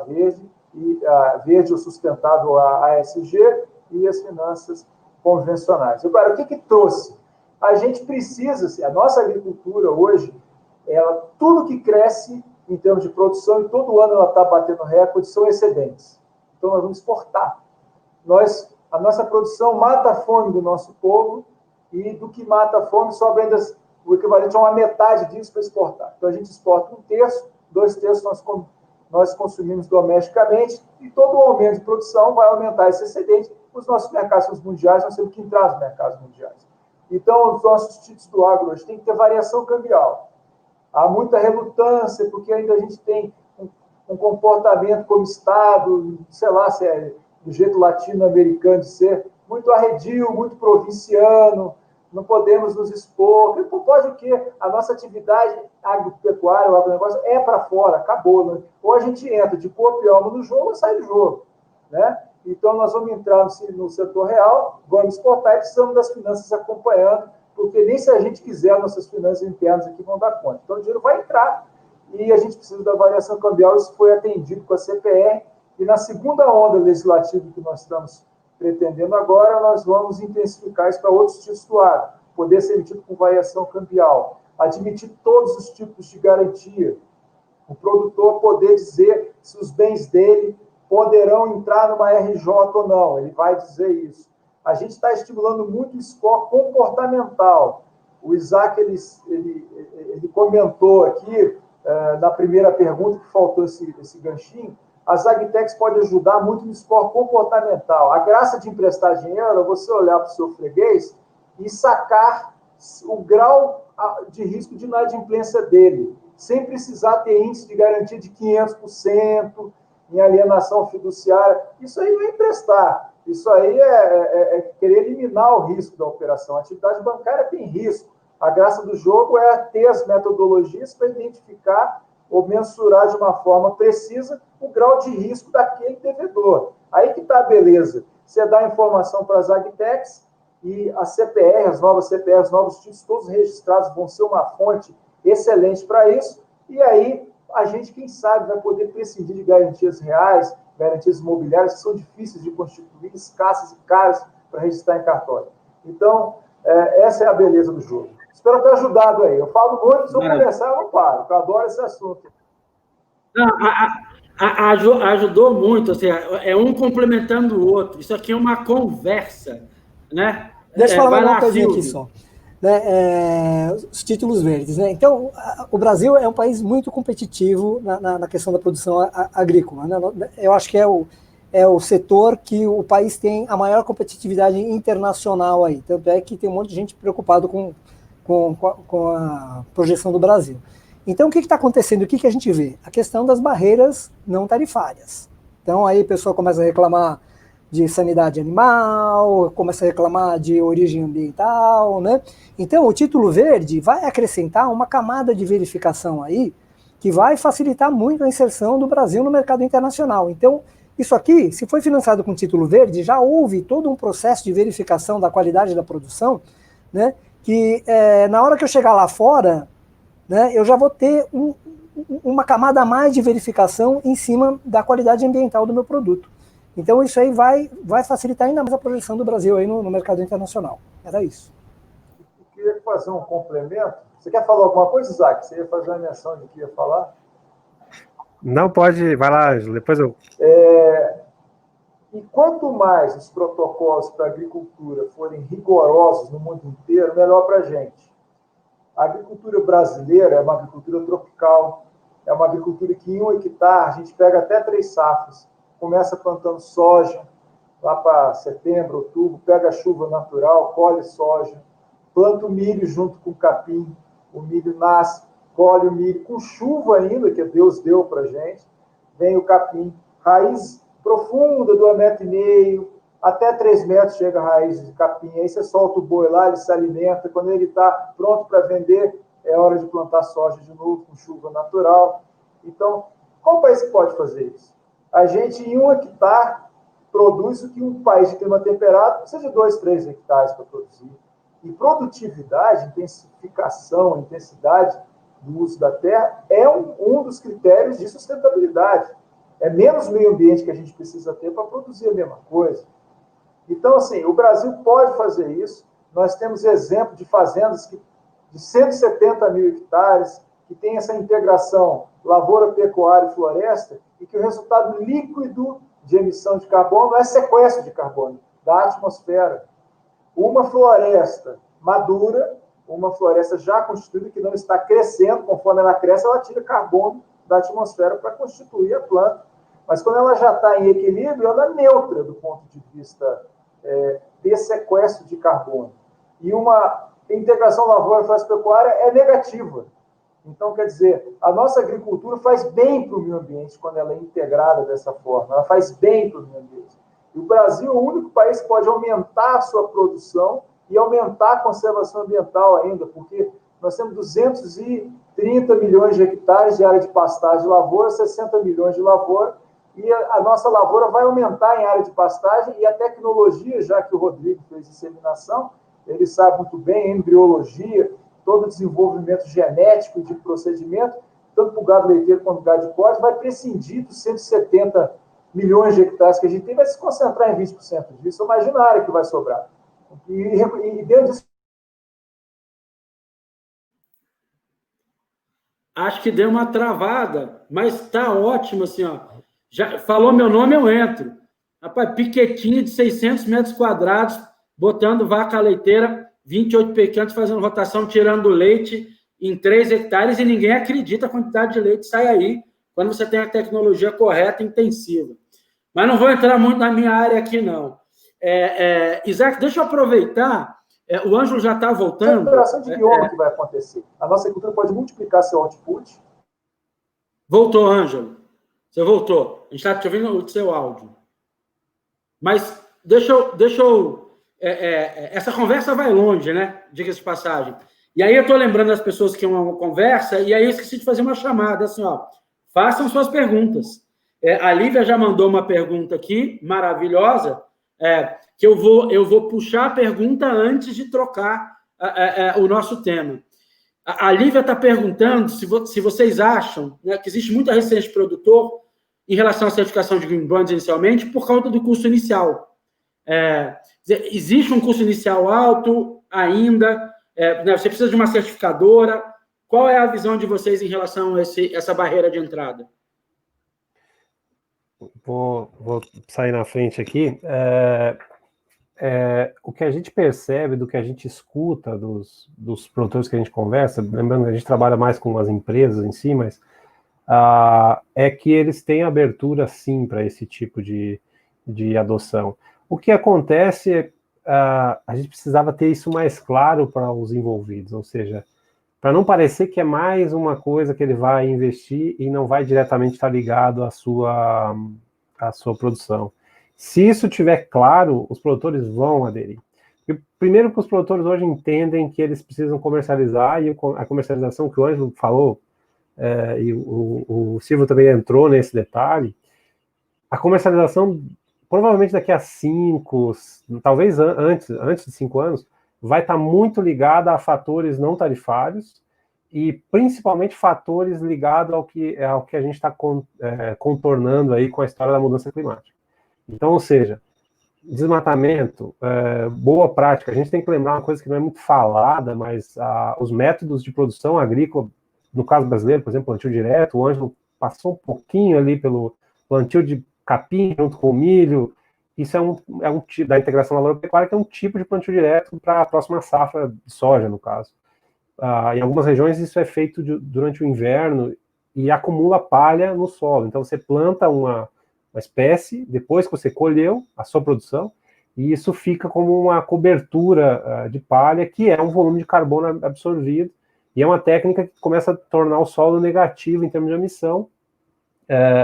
verde ou sustentável, a ASG, e as finanças convencionais. Agora, o que trouxe? A gente precisa, a nossa agricultura hoje, tudo que cresce em termos de produção, e todo ano ela está batendo recorde, são excedentes. Então, nós vamos exportar. A nossa produção mata a fome do nosso povo, e do que mata a fome, sobra ainda o equivalente a uma metade disso para exportar. Então, a gente exporta 1/3, 2/3 nós consumimos domesticamente, e todo o aumento de produção vai aumentar esse excedente. Os nossos mercados mundiais, nós temos que entrar nos mercados mundiais. Então, os nossos títulos do agro hoje têm que ter variação cambial. Há muita relutância, porque ainda a gente tem um comportamento como Estado, sei lá se é do jeito latino-americano de ser, muito arredio, muito provinciano, não podemos nos expor. Pode o quê? A nossa atividade agropecuária, o agronegócio, é para fora, acabou. Né? Ou a gente entra de corpo e alma no jogo ou sai do jogo. Né? Então, nós vamos entrar no setor real, vamos exportar e precisamos das finanças acompanhando, porque nem se a gente quiser, nossas finanças internas aqui vão dar conta. Então, o dinheiro vai entrar e a gente precisa da variação cambial. Isso foi atendido com a CPR. E na segunda onda legislativa que nós estamos pretendendo agora, nós vamos intensificar isso para outros títulos do agro, poder ser emitido com variação cambial, admitir todos os tipos de garantia, o produtor poder dizer se os bens dele poderão entrar numa RJ ou não, ele vai dizer isso. A gente está estimulando muito o score comportamental. O Isaac, ele comentou aqui, na primeira pergunta, que faltou esse ganchinho, as agtechs podem ajudar muito no score comportamental. A graça de emprestar dinheiro é você olhar para o seu freguês e sacar o grau de risco de inadimplência dele, sem precisar ter índice de garantia de 500% em alienação fiduciária. Isso aí não é emprestar. Isso aí é querer eliminar o risco da operação. A atividade bancária tem risco. A graça do jogo é ter as metodologias para identificar ou mensurar de uma forma precisa o grau de risco daquele devedor. Aí que está a beleza. Você dá informação para as agtechs e a CPR, as novas CPR, os novos títulos, todos registrados, vão ser uma fonte excelente para isso. E aí a gente, quem sabe, vai poder prescindir de garantias reais, garantias imobiliárias, que são difíceis de constituir, escassas e caras para registrar em cartório. Então, essa é a beleza do jogo. Espero ter ajudado aí. Eu falo muito, se eu conversar, eu não paro, eu adoro esse assunto. Ajudou muito, assim, é um complementando o outro. Isso aqui é uma conversa, né? Deixa eu falar uma coisinha aqui só. Né, os títulos verdes. Né? Então, o Brasil é um país muito competitivo na questão da produção agrícola. Né? Eu acho que é o setor que o país tem a maior competitividade internacional aí. Tanto é que tem um monte de gente preocupado com a projeção do Brasil. Então, o que está acontecendo? O que a gente vê? A questão das barreiras não tarifárias. Então, aí a pessoa começa a reclamar de sanidade animal, começa a reclamar de origem ambiental, né? Então, o título verde vai acrescentar uma camada de verificação aí que vai facilitar muito a inserção do Brasil no mercado internacional. Então, isso aqui, se foi financiado com título verde, já houve todo um processo de verificação da qualidade da produção, né? Que na hora que eu chegar lá fora, né, eu já vou ter uma camada a mais de verificação em cima da qualidade ambiental do meu produto. Então, isso aí vai facilitar ainda mais a projeção do Brasil aí no mercado internacional. Era isso. Eu queria fazer um complemento. Você quer falar alguma coisa, Isaac? Você ia fazer uma menção de que ia falar? Não, pode. Vai lá, Ângelo. Depois eu... E quanto mais os protocolos para a agricultura forem rigorosos no mundo inteiro, melhor para a gente. A agricultura brasileira é uma agricultura tropical, é uma agricultura que em 1 hectare a gente pega até 3 safras. Começa plantando soja, lá para setembro, outubro, pega a chuva natural, colhe soja, planta o milho junto com o capim, o milho nasce, colhe o milho com chuva ainda, que Deus deu para a gente, vem o capim, raiz profunda, 2,5 metros, até 3 metros chega a raiz de capim, aí você solta o boi lá, ele se alimenta, quando ele está pronto para vender, é hora de plantar soja de novo, com chuva natural. Então, qual país que pode fazer isso? A gente, em 1 hectare, produz o que um país de clima temperado precisa de 2, 3 hectares para produzir. E produtividade, intensificação, intensidade do uso da terra é um dos critérios de sustentabilidade. É menos meio ambiente que a gente precisa ter para produzir a mesma coisa. Então, assim, o Brasil pode fazer isso. Nós temos exemplo de fazendas de 170 mil hectares, que tem essa integração lavoura, pecuária e floresta, e que o resultado líquido de emissão de carbono é sequestro de carbono da atmosfera. Uma floresta madura, uma floresta já constituída, que não está crescendo, conforme ela cresce, ela tira carbono da atmosfera para constituir a planta. Mas quando ela já está em equilíbrio, ela é neutra do ponto de vista de sequestro de carbono. E uma integração lavoura-floresta-pecuária é negativa. Então, quer dizer, a nossa agricultura faz bem para o meio ambiente quando ela é integrada dessa forma. Ela faz bem para o meio ambiente. E o Brasil é o único país que pode aumentar a sua produção e aumentar a conservação ambiental ainda, porque nós temos 230 milhões de hectares de área de pastagem e lavoura, 60 milhões de lavoura, e a nossa lavoura vai aumentar em área de pastagem, e a tecnologia, já que o Rodrigo fez inseminação, ele sabe muito bem, embriologia, todo o desenvolvimento genético de procedimento, tanto para o gado leiteiro quanto para o gado de corte, vai prescindir dos 170 milhões de hectares que a gente tem, vai se concentrar em 20% disso. Imagina a área que vai sobrar. E dentro disso... Acho que deu uma travada, mas está ótimo, assim, ó. Já falou meu nome, eu entro. Rapaz, piquetinho de 600 metros quadrados, botando vaca leiteira, 28 pequenos fazendo rotação, tirando leite em 3 hectares, e ninguém acredita a quantidade de leite que sai aí, quando você tem a tecnologia correta e intensiva. Mas não vou entrar muito na minha área aqui, não. Isaac, deixa eu aproveitar, o Ângelo já está voltando. A operação de bioma que vai acontecer. A nossa agricultura pode multiplicar seu output. Voltou, Ângelo. Você voltou. A gente está te ouvindo o seu áudio. Mas deixa eu essa conversa vai longe, né? Diga-se de passagem. E aí eu estou lembrando das pessoas que é uma conversa, e aí eu esqueci de fazer uma chamada, assim, ó, façam suas perguntas. A Lívia já mandou uma pergunta aqui, maravilhosa, que eu vou puxar a pergunta antes de trocar o nosso tema. A Lívia está perguntando se vocês acham, né, que existe muita resistência de produtor em relação à certificação de Green Bonds inicialmente por causa do custo inicial. Existe um custo inicial alto ainda, né, você precisa de uma certificadora. Qual é a visão de vocês em relação a essa barreira de entrada? Vou sair na frente aqui. O que a gente percebe, do que a gente escuta dos produtores que a gente conversa, lembrando que a gente trabalha mais com as empresas em si, mas é que eles têm abertura, sim, para esse tipo de adoção. O que acontece é a gente precisava ter isso mais claro para os envolvidos, ou seja, para não parecer que é mais uma coisa que ele vai investir e não vai diretamente estar ligado à sua produção. Se isso tiver claro, os produtores vão aderir. E, primeiro, que os produtores hoje entendem que eles precisam comercializar, e a comercialização que o Ângelo falou, e o Silvio também entrou nesse detalhe, a comercialização, provavelmente daqui a 5, talvez antes de 5 anos, vai estar muito ligada a fatores não tarifários e principalmente fatores ligados ao que a gente está contornando aí com a história da mudança climática. Então, ou seja, desmatamento, boa prática. A gente tem que lembrar uma coisa que não é muito falada, mas os métodos de produção agrícola, no caso brasileiro, por exemplo, plantio direto, o Ângelo passou um pouquinho ali pelo plantio de capim junto com o milho. Isso é um tipo da integração lavoura-pecuária, que é um tipo de plantio direto para a próxima safra de soja, no caso. Em algumas regiões isso é feito durante o inverno e acumula palha no solo. Então você planta uma espécie, depois que você colheu a sua produção, e isso fica como uma cobertura de palha, que é um volume de carbono absorvido, e é uma técnica que começa a tornar o solo negativo em termos de emissão.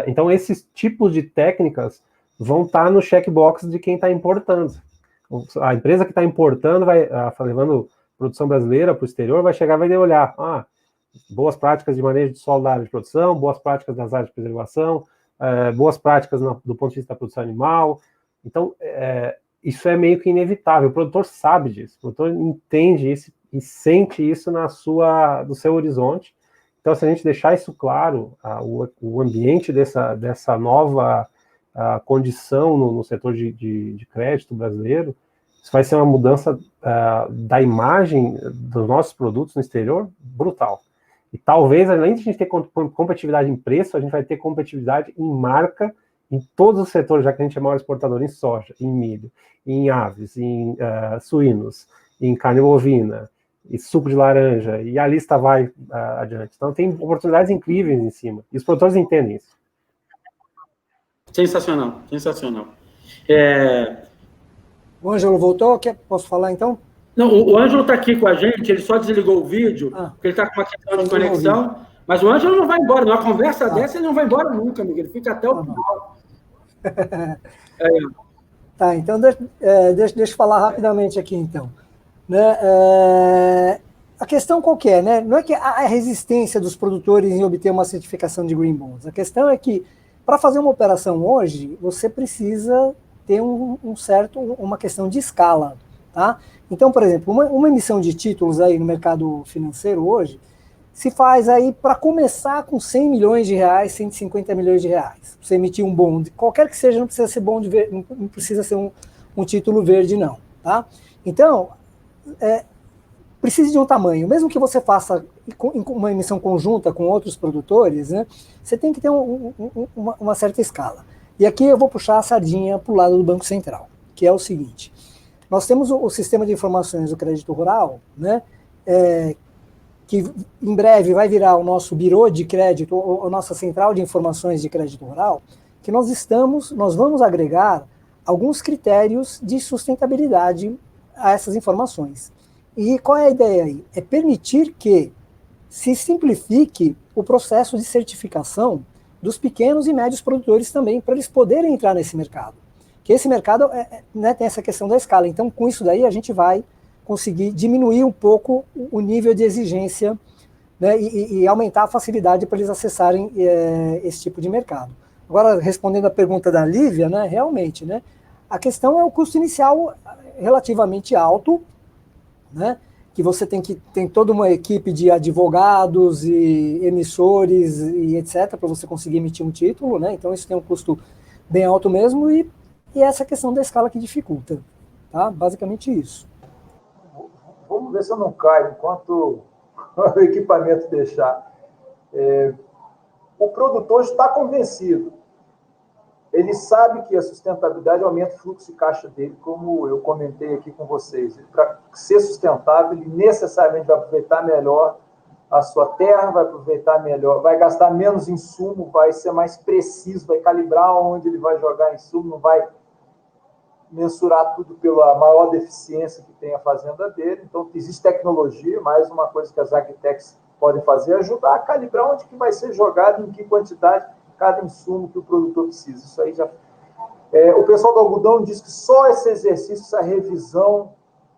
Então esses tipos de técnicas vão estar no checkbox de quem está importando. A empresa que está importando, levando produção brasileira para o exterior, vai chegar e vai olhar, boas práticas de manejo de solo da área de produção, boas práticas das áreas de preservação, boas práticas do ponto de vista da produção animal. Então, isso é meio que inevitável. O produtor sabe disso, o produtor entende isso e sente isso no seu horizonte. Então, se a gente deixar isso claro, o ambiente dessa nova condição no setor de crédito brasileiro, isso vai ser uma mudança da imagem dos nossos produtos no exterior brutal. E talvez, além de a gente ter competitividade em preço, a gente vai ter competitividade em marca em todos os setores, já que a gente é maior exportador em soja, em milho, em aves, em suínos, em carne bovina, e suco de laranja, e a lista vai adiante. Então tem oportunidades incríveis em cima, e os produtores entendem isso. Sensacional, sensacional. O Ângelo voltou? Posso falar, então? Não, o Ângelo está aqui com a gente, ele só desligou o vídeo, porque ele está com uma questão de conexão, mas o Ângelo não vai embora. Numa conversa dessa, ele não vai embora nunca, amigo. Ele fica até o final. Tá, então deixa eu falar rapidamente aqui, então. né? A questão qual que é, né? Não é que a resistência dos produtores em obter uma certificação de Green Bonds. A questão é que, para fazer uma operação hoje, você precisa ter uma questão de escala, tá? Então, por exemplo, uma emissão de títulos aí no mercado financeiro hoje se faz aí para começar com 100 milhões de reais, 150 milhões de reais. Você emitir um bond, qualquer que seja, não precisa ser bond verde, não precisa ser um título verde, não, tá? Então, precisa de um tamanho. Mesmo que você faça uma emissão conjunta com outros produtores, né, você tem que ter uma certa escala. E aqui eu vou puxar a sardinha para o lado do Banco Central, que é o seguinte. Nós temos o sistema de informações do crédito rural, né, que em breve vai virar o nosso birô de crédito, a nossa central de informações de crédito rural, que nós vamos agregar alguns critérios de sustentabilidade a essas informações. E qual é a ideia aí? É permitir que se simplifique o processo de certificação dos pequenos e médios produtores também, para eles poderem entrar nesse mercado. Que esse mercado né, tem essa questão da escala. Então, com isso daí, a gente vai conseguir diminuir um pouco o nível de exigência, né, e aumentar a facilidade para eles acessarem esse tipo de mercado. Agora, respondendo a pergunta da Lívia, né, realmente, né, a questão é o custo inicial relativamente alto, né, que você tem toda uma equipe de advogados e emissores e etc. para você conseguir emitir um título, né, então isso tem um custo bem alto mesmo e essa questão da escala que dificulta, tá? Basicamente isso. Vamos ver se eu não caio enquanto o equipamento deixar. O produtor está convencido. Ele sabe que a sustentabilidade aumenta o fluxo de caixa dele, como eu comentei aqui com vocês. Para ser sustentável, ele necessariamente vai aproveitar melhor a sua terra, vai aproveitar melhor, vai gastar menos insumo, vai ser mais preciso, vai calibrar onde ele vai jogar insumo, não vai mensurar tudo pela maior deficiência que tem a fazenda dele. Então, existe tecnologia, mais uma coisa que as agtechs podem fazer, é ajudar a calibrar onde que vai ser jogado, em que quantidade, cada insumo que o produtor precisa. Isso aí já... o pessoal do algodão diz que só esse exercício, essa revisão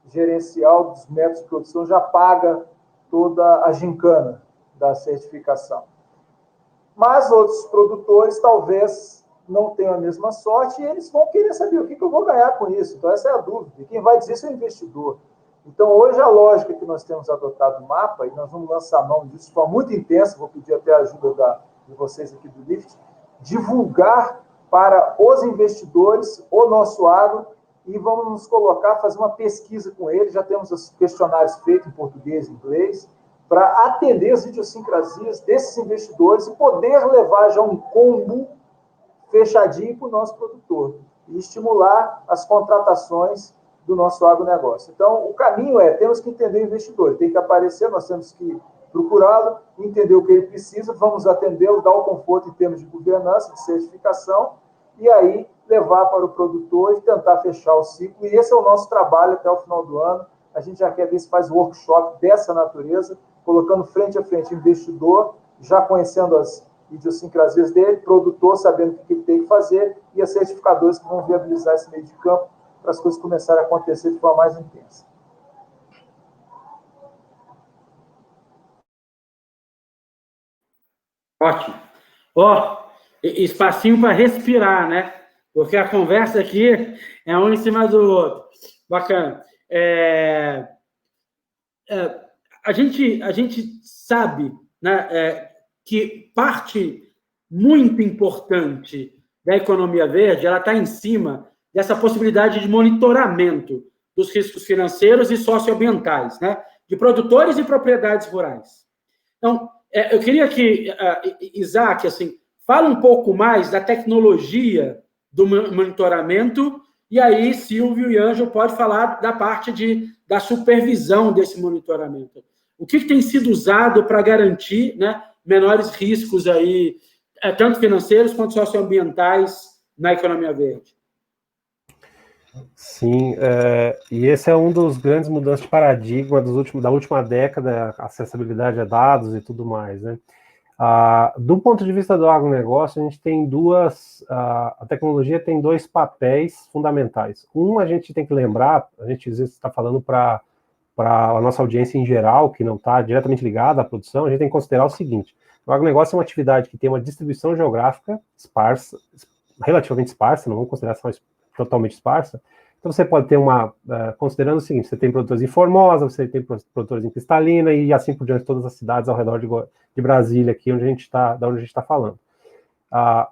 gerencial dos métodos de produção já paga toda a gincana da certificação. Mas outros produtores talvez não tenham a mesma sorte e eles vão querer saber o que eu vou ganhar com isso. Então, essa é a dúvida. E quem vai dizer isso é o investidor. Então, hoje, a lógica que nós temos adotado no mapa, e nós vamos lançar mão disso de forma muito intensa, vou pedir até a ajuda de vocês aqui do LIFT, divulgar para os investidores o nosso agro e vamos nos colocar, fazer uma pesquisa com eles. Já temos os questionários feitos em português e inglês, para atender as idiosincrasias desses investidores e poder levar já um combo fechadinho para o nosso produtor e estimular as contratações do nosso agronegócio. Então, o caminho temos que entender o investidor, ele tem que aparecer, nós temos que procurá-lo, entender o que ele precisa, vamos atendê-lo, dar o conforto em termos de governança, de certificação, e aí levar para o produtor e tentar fechar o ciclo. E esse é o nosso trabalho até o final do ano. A gente já quer ver se faz workshop dessa natureza, colocando frente a frente o investidor, já conhecendo as idiosincrasias dele, produtor sabendo o que ele tem que fazer, e as certificadores que vão viabilizar esse meio de campo para as coisas começarem a acontecer de forma mais intensa. Ótimo. Espacinho para respirar, né? Porque a conversa aqui é um em cima do outro. Bacana. A gente sabe, né, que parte muito importante da economia verde ela está em cima dessa possibilidade de monitoramento dos riscos financeiros e socioambientais, né, de produtores e propriedades rurais. Então, eu queria que Isaac assim, fale um pouco mais da tecnologia do monitoramento, e aí Silvio e Ângelo podem falar da parte da supervisão desse monitoramento. O que tem sido usado para garantir, né, menores riscos aí, tanto financeiros quanto socioambientais na economia verde? Sim, e esse é um dos grandes mudanças de paradigma da última década, acessibilidade a dados e tudo mais, né? Do ponto de vista do agronegócio, a gente tem a tecnologia tem dois papéis fundamentais. Um, a gente tem que lembrar, a gente às vezes está falando para para a nossa audiência em geral, que não está diretamente ligada à produção, a gente tem que considerar o seguinte: o agronegócio é uma atividade que tem uma distribuição geográfica esparsa, relativamente esparsa, não vamos considerar só totalmente esparsa. Então você pode ter considerando o seguinte: você tem produtores em Formosa, você tem produtores em Cristalina e assim por diante, todas as cidades ao redor de Brasília, aqui onde a gente está falando.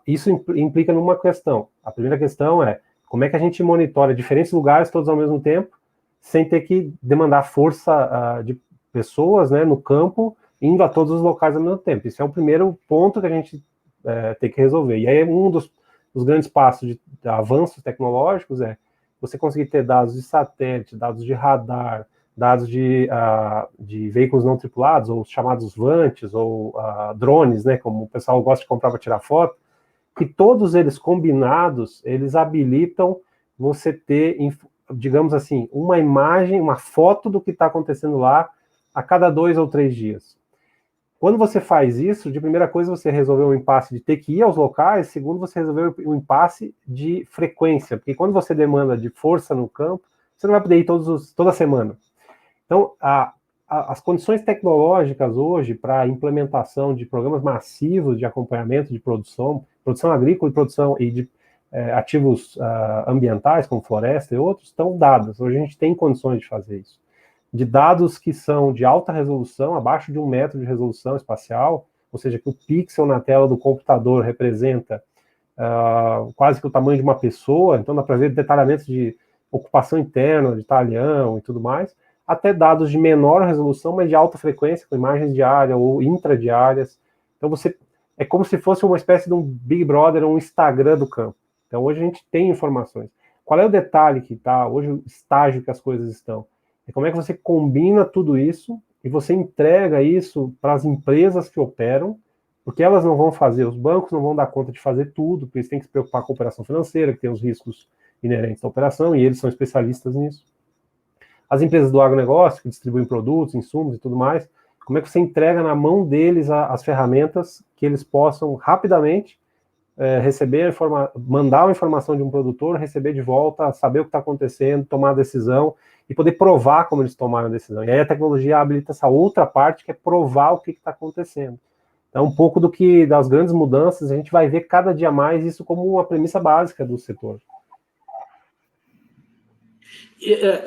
Isso implica numa questão. A primeira questão é como é que a gente monitora diferentes lugares todos ao mesmo tempo, sem ter que demandar força de pessoas, né, no campo, indo a todos os locais ao mesmo tempo. Isso é o primeiro ponto que a gente tem que resolver. E aí um dos grandes passos de avanços tecnológicos é você conseguir ter dados de satélite, dados de radar, dados de veículos não tripulados, ou chamados VANTs, ou drones, né, como o pessoal gosta de comprar para tirar foto, que todos eles combinados, eles habilitam você ter, digamos assim, uma imagem, uma foto do que está acontecendo lá a cada 2 ou 3 dias. Quando você faz isso, de primeira coisa, você resolveu o impasse de ter que ir aos locais, segundo, você resolveu o impasse de frequência, porque quando você demanda de força no campo, você não vai poder ir toda semana. Então, as condições tecnológicas hoje para a implementação de programas massivos de acompanhamento de produção agrícola e produção e de ativos ambientais, como floresta e outros, estão dadas. Hoje a gente tem condições de fazer isso. De dados que são de alta resolução, abaixo de 1 metro de resolução espacial, ou seja, que o pixel na tela do computador representa quase que o tamanho de uma pessoa, então dá para ver detalhamentos de ocupação interna, de talhão e tudo mais, até dados de menor resolução, mas de alta frequência, com imagens diárias ou intradiárias. Então é como se fosse uma espécie de um Big Brother, um Instagram do campo. Então hoje a gente tem informações. Qual é o detalhe que está, hoje o estágio que as coisas estão? É como é que você combina tudo isso e você entrega isso para as empresas que operam, porque elas não vão fazer, os bancos não vão dar conta de fazer tudo, porque eles têm que se preocupar com a operação financeira, que tem os riscos inerentes à operação, e eles são especialistas nisso. As empresas do agronegócio, que distribuem produtos, insumos e tudo mais, como é que você entrega na mão deles as ferramentas que eles possam rapidamente mandar uma informação de um produtor, receber de volta, saber o que está acontecendo, tomar a decisão e poder provar como eles tomaram a decisão. E aí a tecnologia habilita essa outra parte, que é provar o que está acontecendo. Então, um pouco das grandes mudanças, a gente vai ver cada dia mais isso como uma premissa básica do setor.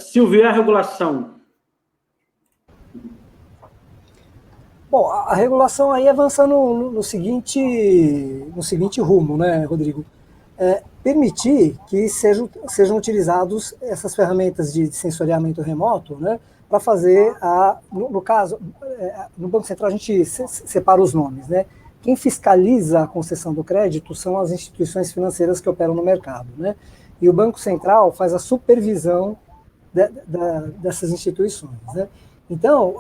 Silvio, e a regulação? Bom, a regulação aí avançando no seguinte rumo, né, Rodrigo? Permitir que sejam utilizados essas ferramentas de sensoriamento remoto, né, para fazer no caso, no Banco Central a gente separa os nomes, né? Quem fiscaliza a concessão do crédito são as instituições financeiras que operam no mercado, né? E o Banco Central faz a supervisão dessas instituições, né? Então,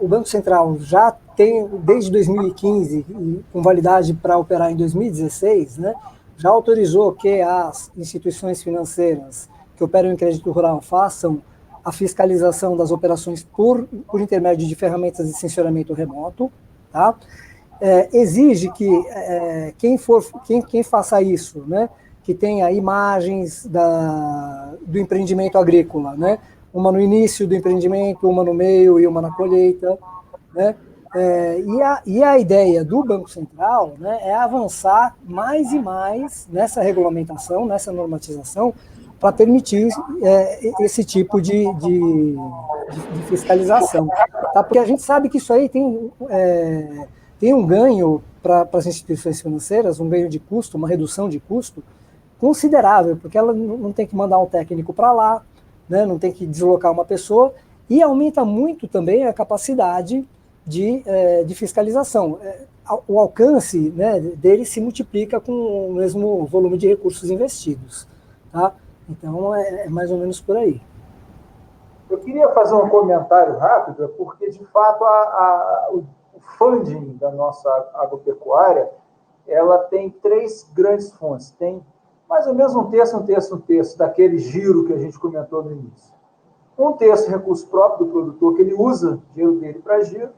o Banco Central já tem, desde 2015, com validade para operar em 2016, né, já autorizou que as instituições financeiras que operam em crédito rural façam a fiscalização das operações por intermédio de ferramentas de sensoriamento remoto, tá? Exige que quem faça isso, né, que tenha imagens do empreendimento agrícola, né, uma no início do empreendimento, uma no meio e uma na colheita, né? E a ideia do Banco Central, né, é avançar mais e mais nessa regulamentação, nessa normatização, para permitir esse tipo de fiscalização. Tá? Porque a gente sabe que isso aí tem um ganho para as instituições financeiras, um ganho de custo, uma redução de custo considerável, porque ela não tem que mandar um técnico para lá, né, não tem que deslocar uma pessoa, e aumenta muito também a capacidade de fiscalização. O alcance, né, dele se multiplica com o mesmo volume de recursos investidos. Tá? Então, é mais ou menos por aí. Eu queria fazer um comentário rápido, porque, de fato, o funding da nossa agropecuária, ela tem 3 grandes fontes. Tem mais ou menos um terço daquele giro que a gente comentou no início. Um terço recurso próprio do produtor, que ele usa o dinheiro dele para giro.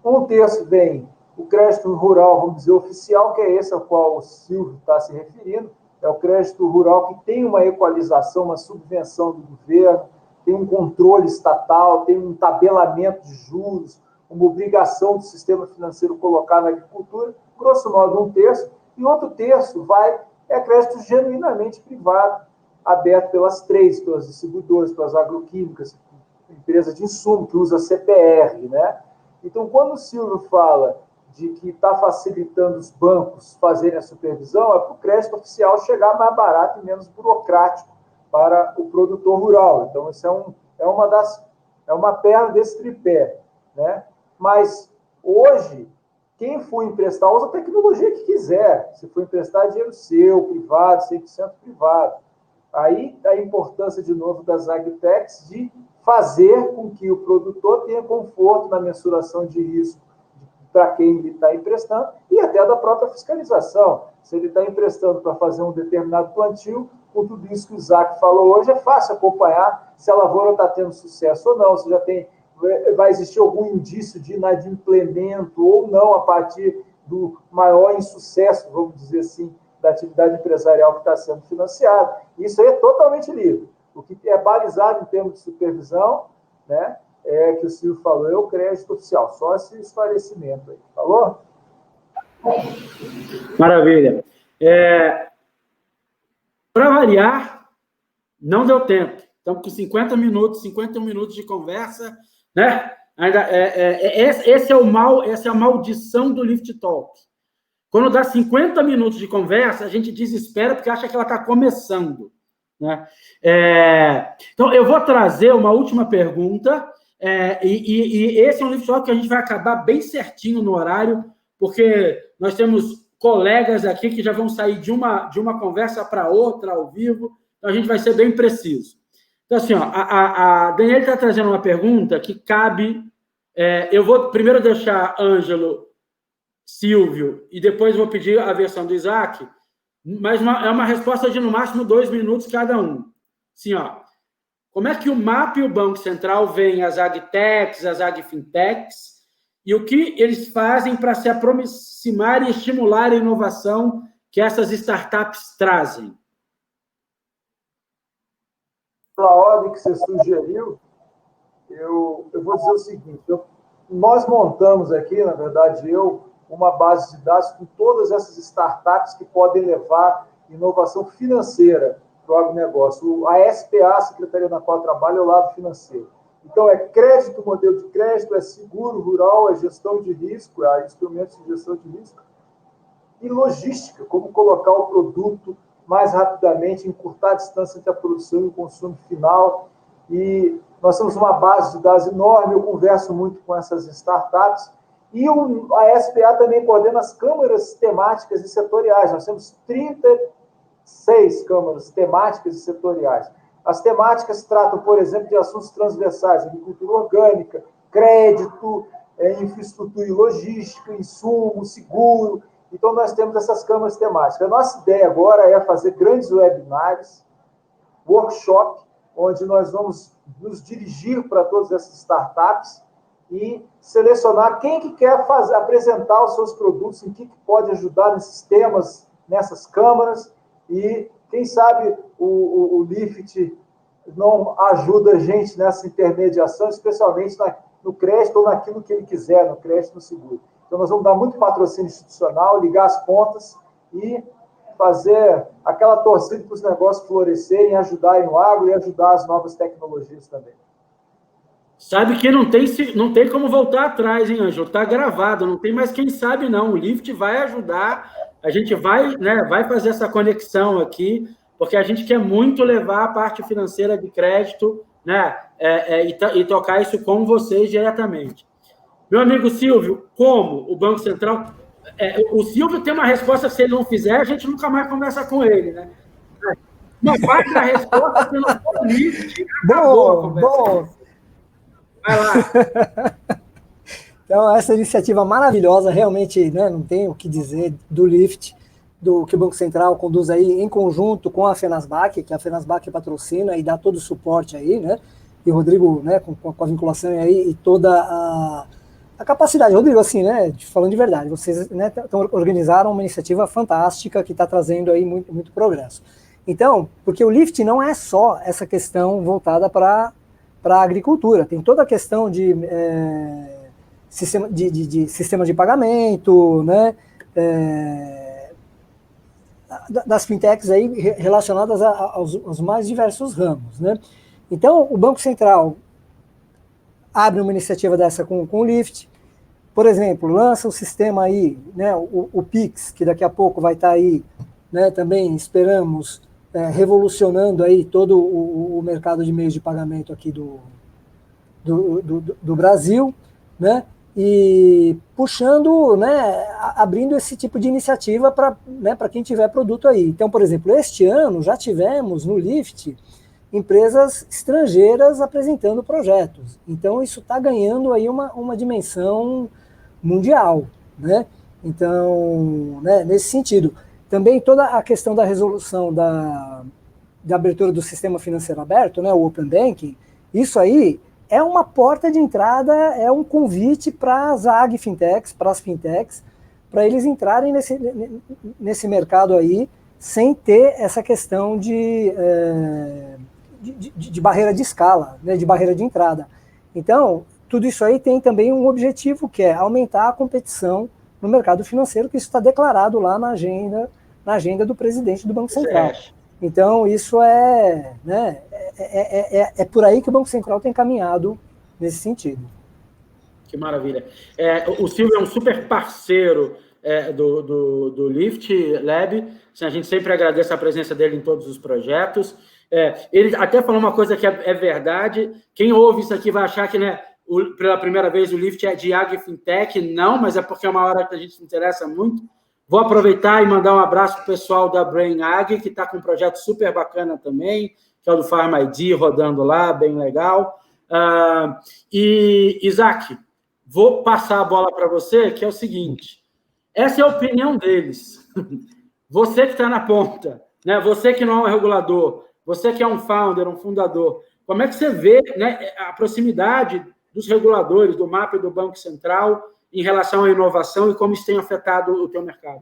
Um terço vem o crédito rural, vamos dizer, oficial, que é esse ao qual o Silvio está se referindo. É o crédito rural que tem uma equalização, uma subvenção do governo, tem um controle estatal, tem um tabelamento de juros, uma obrigação do sistema financeiro colocar na agricultura, grosso modo 1/3, e outro terço é crédito genuinamente privado, aberto pelas trades, pelas distribuidoras, pelas agroquímicas, empresa de insumo, que usa CPR, né? Então, quando o Silvio fala de que está facilitando os bancos fazerem a supervisão, é para o crédito oficial chegar mais barato e menos burocrático para o produtor rural. Então, isso é uma perna desse tripé, né? Mas, hoje, quem for emprestar, usa a tecnologia que quiser. Se for emprestar, é dinheiro seu, privado, 100% privado. Aí, a importância, de novo, das agtechs de fazer com que o produtor tenha conforto na mensuração de risco para quem ele está emprestando e até da própria fiscalização. Se ele está emprestando para fazer um determinado plantio, com tudo isso que o Isaac falou hoje, é fácil acompanhar se a lavoura está tendo sucesso ou não, se vai existir algum indício de inadimplemento ou não a partir do maior insucesso, vamos dizer assim, da atividade empresarial que está sendo financiada. Isso aí é totalmente livre. O que é balizado em termos de supervisão, né, que o Silvio falou, é o crédito oficial. Só esse esclarecimento aí. Falou? Maravilha. Para variar, não deu tempo. Estamos com 51 minutos de conversa, né? Esse é o mal, essa é a maldição do Lift Talk. Quando dá 50 minutos de conversa, a gente desespera porque acha que ela está começando, né? Então, eu vou trazer uma última pergunta, e esse é um Lift Talk que a gente vai acabar bem certinho no horário, porque nós temos colegas aqui que já vão sair de uma conversa para outra ao vivo, então a gente vai ser bem preciso. Então, assim, ó, a Daniela está trazendo uma pergunta que cabe... eu vou primeiro deixar Ângelo, Silvio, e depois vou pedir a versão do Isaac, mas é uma resposta de, no máximo, 2 minutos cada um. Assim, ó, como é que o MAP e o Banco Central veem as agtechs, as agfintechs, e o que eles fazem para se aproximar e estimular a inovação que essas startups trazem? Pela ordem que você sugeriu, eu vou dizer o seguinte, nós montamos aqui, na verdade, uma base de dados com todas essas startups que podem levar inovação financeira para o agronegócio. A SPA, a Secretaria na qual eu trabalho, é o lado financeiro. Então, é crédito, modelo de crédito, é seguro rural, é gestão de risco, é instrumentos de gestão de risco, e logística, como colocar o produto mais rapidamente, encurtar a distância entre a produção e o consumo final. E nós temos uma base de dados enorme, eu converso muito com essas startups, e a SPA também coordena as câmaras temáticas e setoriais. Nós temos 36 câmaras temáticas e setoriais. As temáticas tratam, por exemplo, de assuntos transversais, agricultura orgânica, crédito, infraestrutura e logística, insumo, seguro. Então, nós temos essas câmaras temáticas. A nossa ideia agora é fazer grandes webinários, workshop, onde nós vamos nos dirigir para todas essas startups e selecionar quem que quer apresentar os seus produtos, em que pode ajudar nesses temas, nessas câmaras, e quem sabe o Lift não ajuda a gente nessa intermediação, especialmente no crédito ou naquilo que ele quiser, no crédito, no seguro. Então, nós vamos dar muito patrocínio institucional, ligar as pontas e fazer aquela torcida para os negócios florescerem, ajudarem no agro e ajudar as novas tecnologias também. Sabe que não tem como voltar atrás, hein, Ângelo? Está gravado, não tem mais quem sabe, não. O Lift vai ajudar, a gente vai fazer essa conexão aqui, porque a gente quer muito levar a parte financeira de crédito, né, e tocar isso com vocês diretamente. Meu amigo Silvio, como o Banco Central... o Silvio tem uma resposta, se ele não fizer, a gente nunca mais conversa com ele, né? Uma parte da resposta, se não for o Lift, acabou a conversa. Bom. Vai lá. Então, essa iniciativa maravilhosa, realmente, né, não tem o que dizer do Lift, do que o Banco Central conduz aí em conjunto com a FENASBAC, que a FENASBAC patrocina e dá todo o suporte aí, né? E o Rodrigo, né, com a vinculação aí e toda a capacidade. Rodrigo, assim, né, falando de verdade, vocês, né, organizaram uma iniciativa fantástica que está trazendo aí muito progresso. Então, porque o Lift não é só essa questão voltada para para a agricultura. Tem toda a questão de sistema de pagamento, né? Das fintechs aí relacionadas aos mais diversos ramos, né? Então, o Banco Central abre uma iniciativa dessa com o Lift, por exemplo, lança o sistema aí, né, o Pix, que daqui a pouco vai estar aí, né, também esperamos, revolucionando aí todo o mercado de meios de pagamento aqui do Brasil, né, e puxando, né, abrindo esse tipo de iniciativa para, né, para quem tiver produto aí. Então, por exemplo, este ano já tivemos no Lift empresas estrangeiras apresentando projetos. Então, isso está ganhando aí uma dimensão mundial, né? Então, né, nesse sentido. Também toda a questão da resolução da abertura do sistema financeiro aberto, né, o Open Banking, isso aí é uma porta de entrada, é um convite para as agfintechs, para as fintechs, para eles entrarem nesse mercado aí, sem ter essa questão de barreira de escala, né, de barreira de entrada. Então, tudo isso aí tem também um objetivo, que é aumentar a competição no mercado financeiro, que isso está declarado lá na agenda do presidente do Banco Central. Então, isso né, é por aí que o Banco Central tem caminhado nesse sentido. Que maravilha. O Silvio é um super parceiro do Lift Lab. A gente sempre agradece a presença dele em todos os projetos. Ele até falou uma coisa que é verdade. Quem ouve isso aqui vai achar que, né, pela primeira vez o Lift é de AgFintech. Não, mas é porque é uma hora que a gente se interessa muito. Vou aproveitar e mandar um abraço para o pessoal da Brain Ag, que está com um projeto super bacana também, que é o do Farm ID, rodando lá, bem legal. E, Isaac, vou passar a bola para você, que é o seguinte, essa é a opinião deles. Você que está na ponta, né? Você que não é um regulador, você que é um founder, um fundador, como é que você vê, né, a proximidade dos reguladores, do MAPA e do Banco Central, em relação à inovação e como isso tem afetado o teu mercado?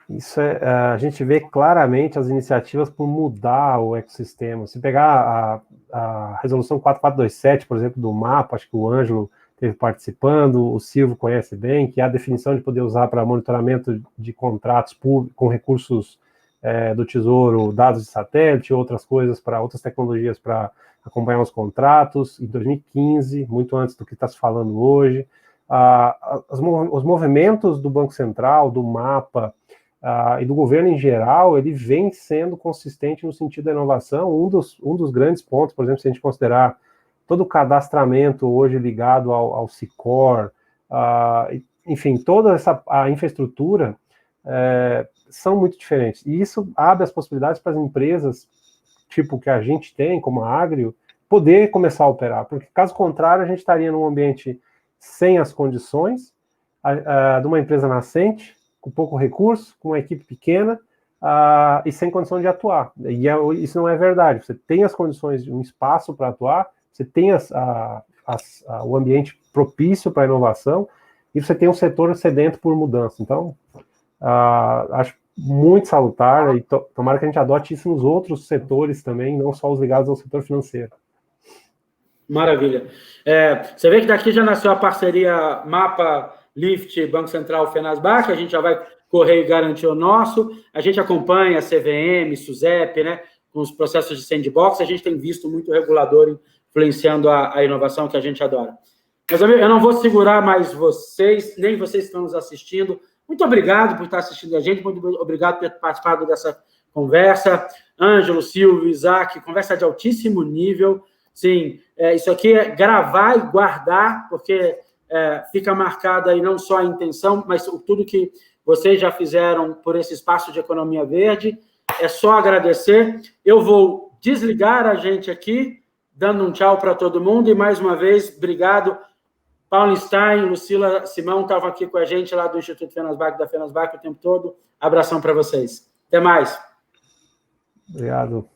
Isso a gente vê claramente as iniciativas por mudar o ecossistema. Se pegar a resolução 4427, por exemplo, do MAPA, acho que o Ângelo esteve participando, o Silvio conhece bem, que é a definição de poder usar para monitoramento de contratos públicos com recursos do Tesouro, dados de satélite, outras coisas, para outras tecnologias para acompanhar os contratos, em 2015, muito antes do que está se falando hoje. Os movimentos do Banco Central, do MAPA e do governo em geral, ele vem sendo consistente no sentido da inovação. Um dos grandes pontos, por exemplo, se a gente considerar todo o cadastramento hoje ligado ao Sicor, enfim, toda a infraestrutura são muito diferentes. E isso abre as possibilidades para as empresas, tipo que a gente tem, como a Agrio, poder começar a operar. Porque, caso contrário, a gente estaria num ambiente sem as condições de uma empresa nascente, com pouco recurso, com uma equipe pequena e sem condição de atuar. E isso não é verdade. Você tem as condições de um espaço para atuar, você tem o ambiente propício para a inovação e você tem um setor sedento por mudança. Então, acho muito salutar e tomara que a gente adote isso nos outros setores também, não só os ligados ao setor financeiro. Maravilha. Você vê que daqui já nasceu a parceria MAPA, Lift, Banco Central, Fenasbac, a gente já vai correr e garantir o nosso. A gente acompanha a CVM, SUSEP, né, com os processos de sandbox, a gente tem visto muito regulador influenciando a inovação que a gente adora. Meus amigos, eu não vou segurar mais vocês, nem vocês que estão nos assistindo. Muito obrigado por estar assistindo a gente, muito obrigado por ter participado dessa conversa. Ângelo, Silvio, Isaac, conversa de altíssimo nível. Sim, isso aqui é gravar e guardar, porque fica marcada aí não só a intenção, mas tudo que vocês já fizeram por esse espaço de economia verde. É só agradecer. Eu vou desligar a gente aqui, dando um tchau para todo mundo. E, mais uma vez, obrigado. Paulo Stein, Lucila Simão estavam aqui com a gente lá do Instituto Fenasbac, da Fenasbac o tempo todo. Abração para vocês. Até mais. Obrigado.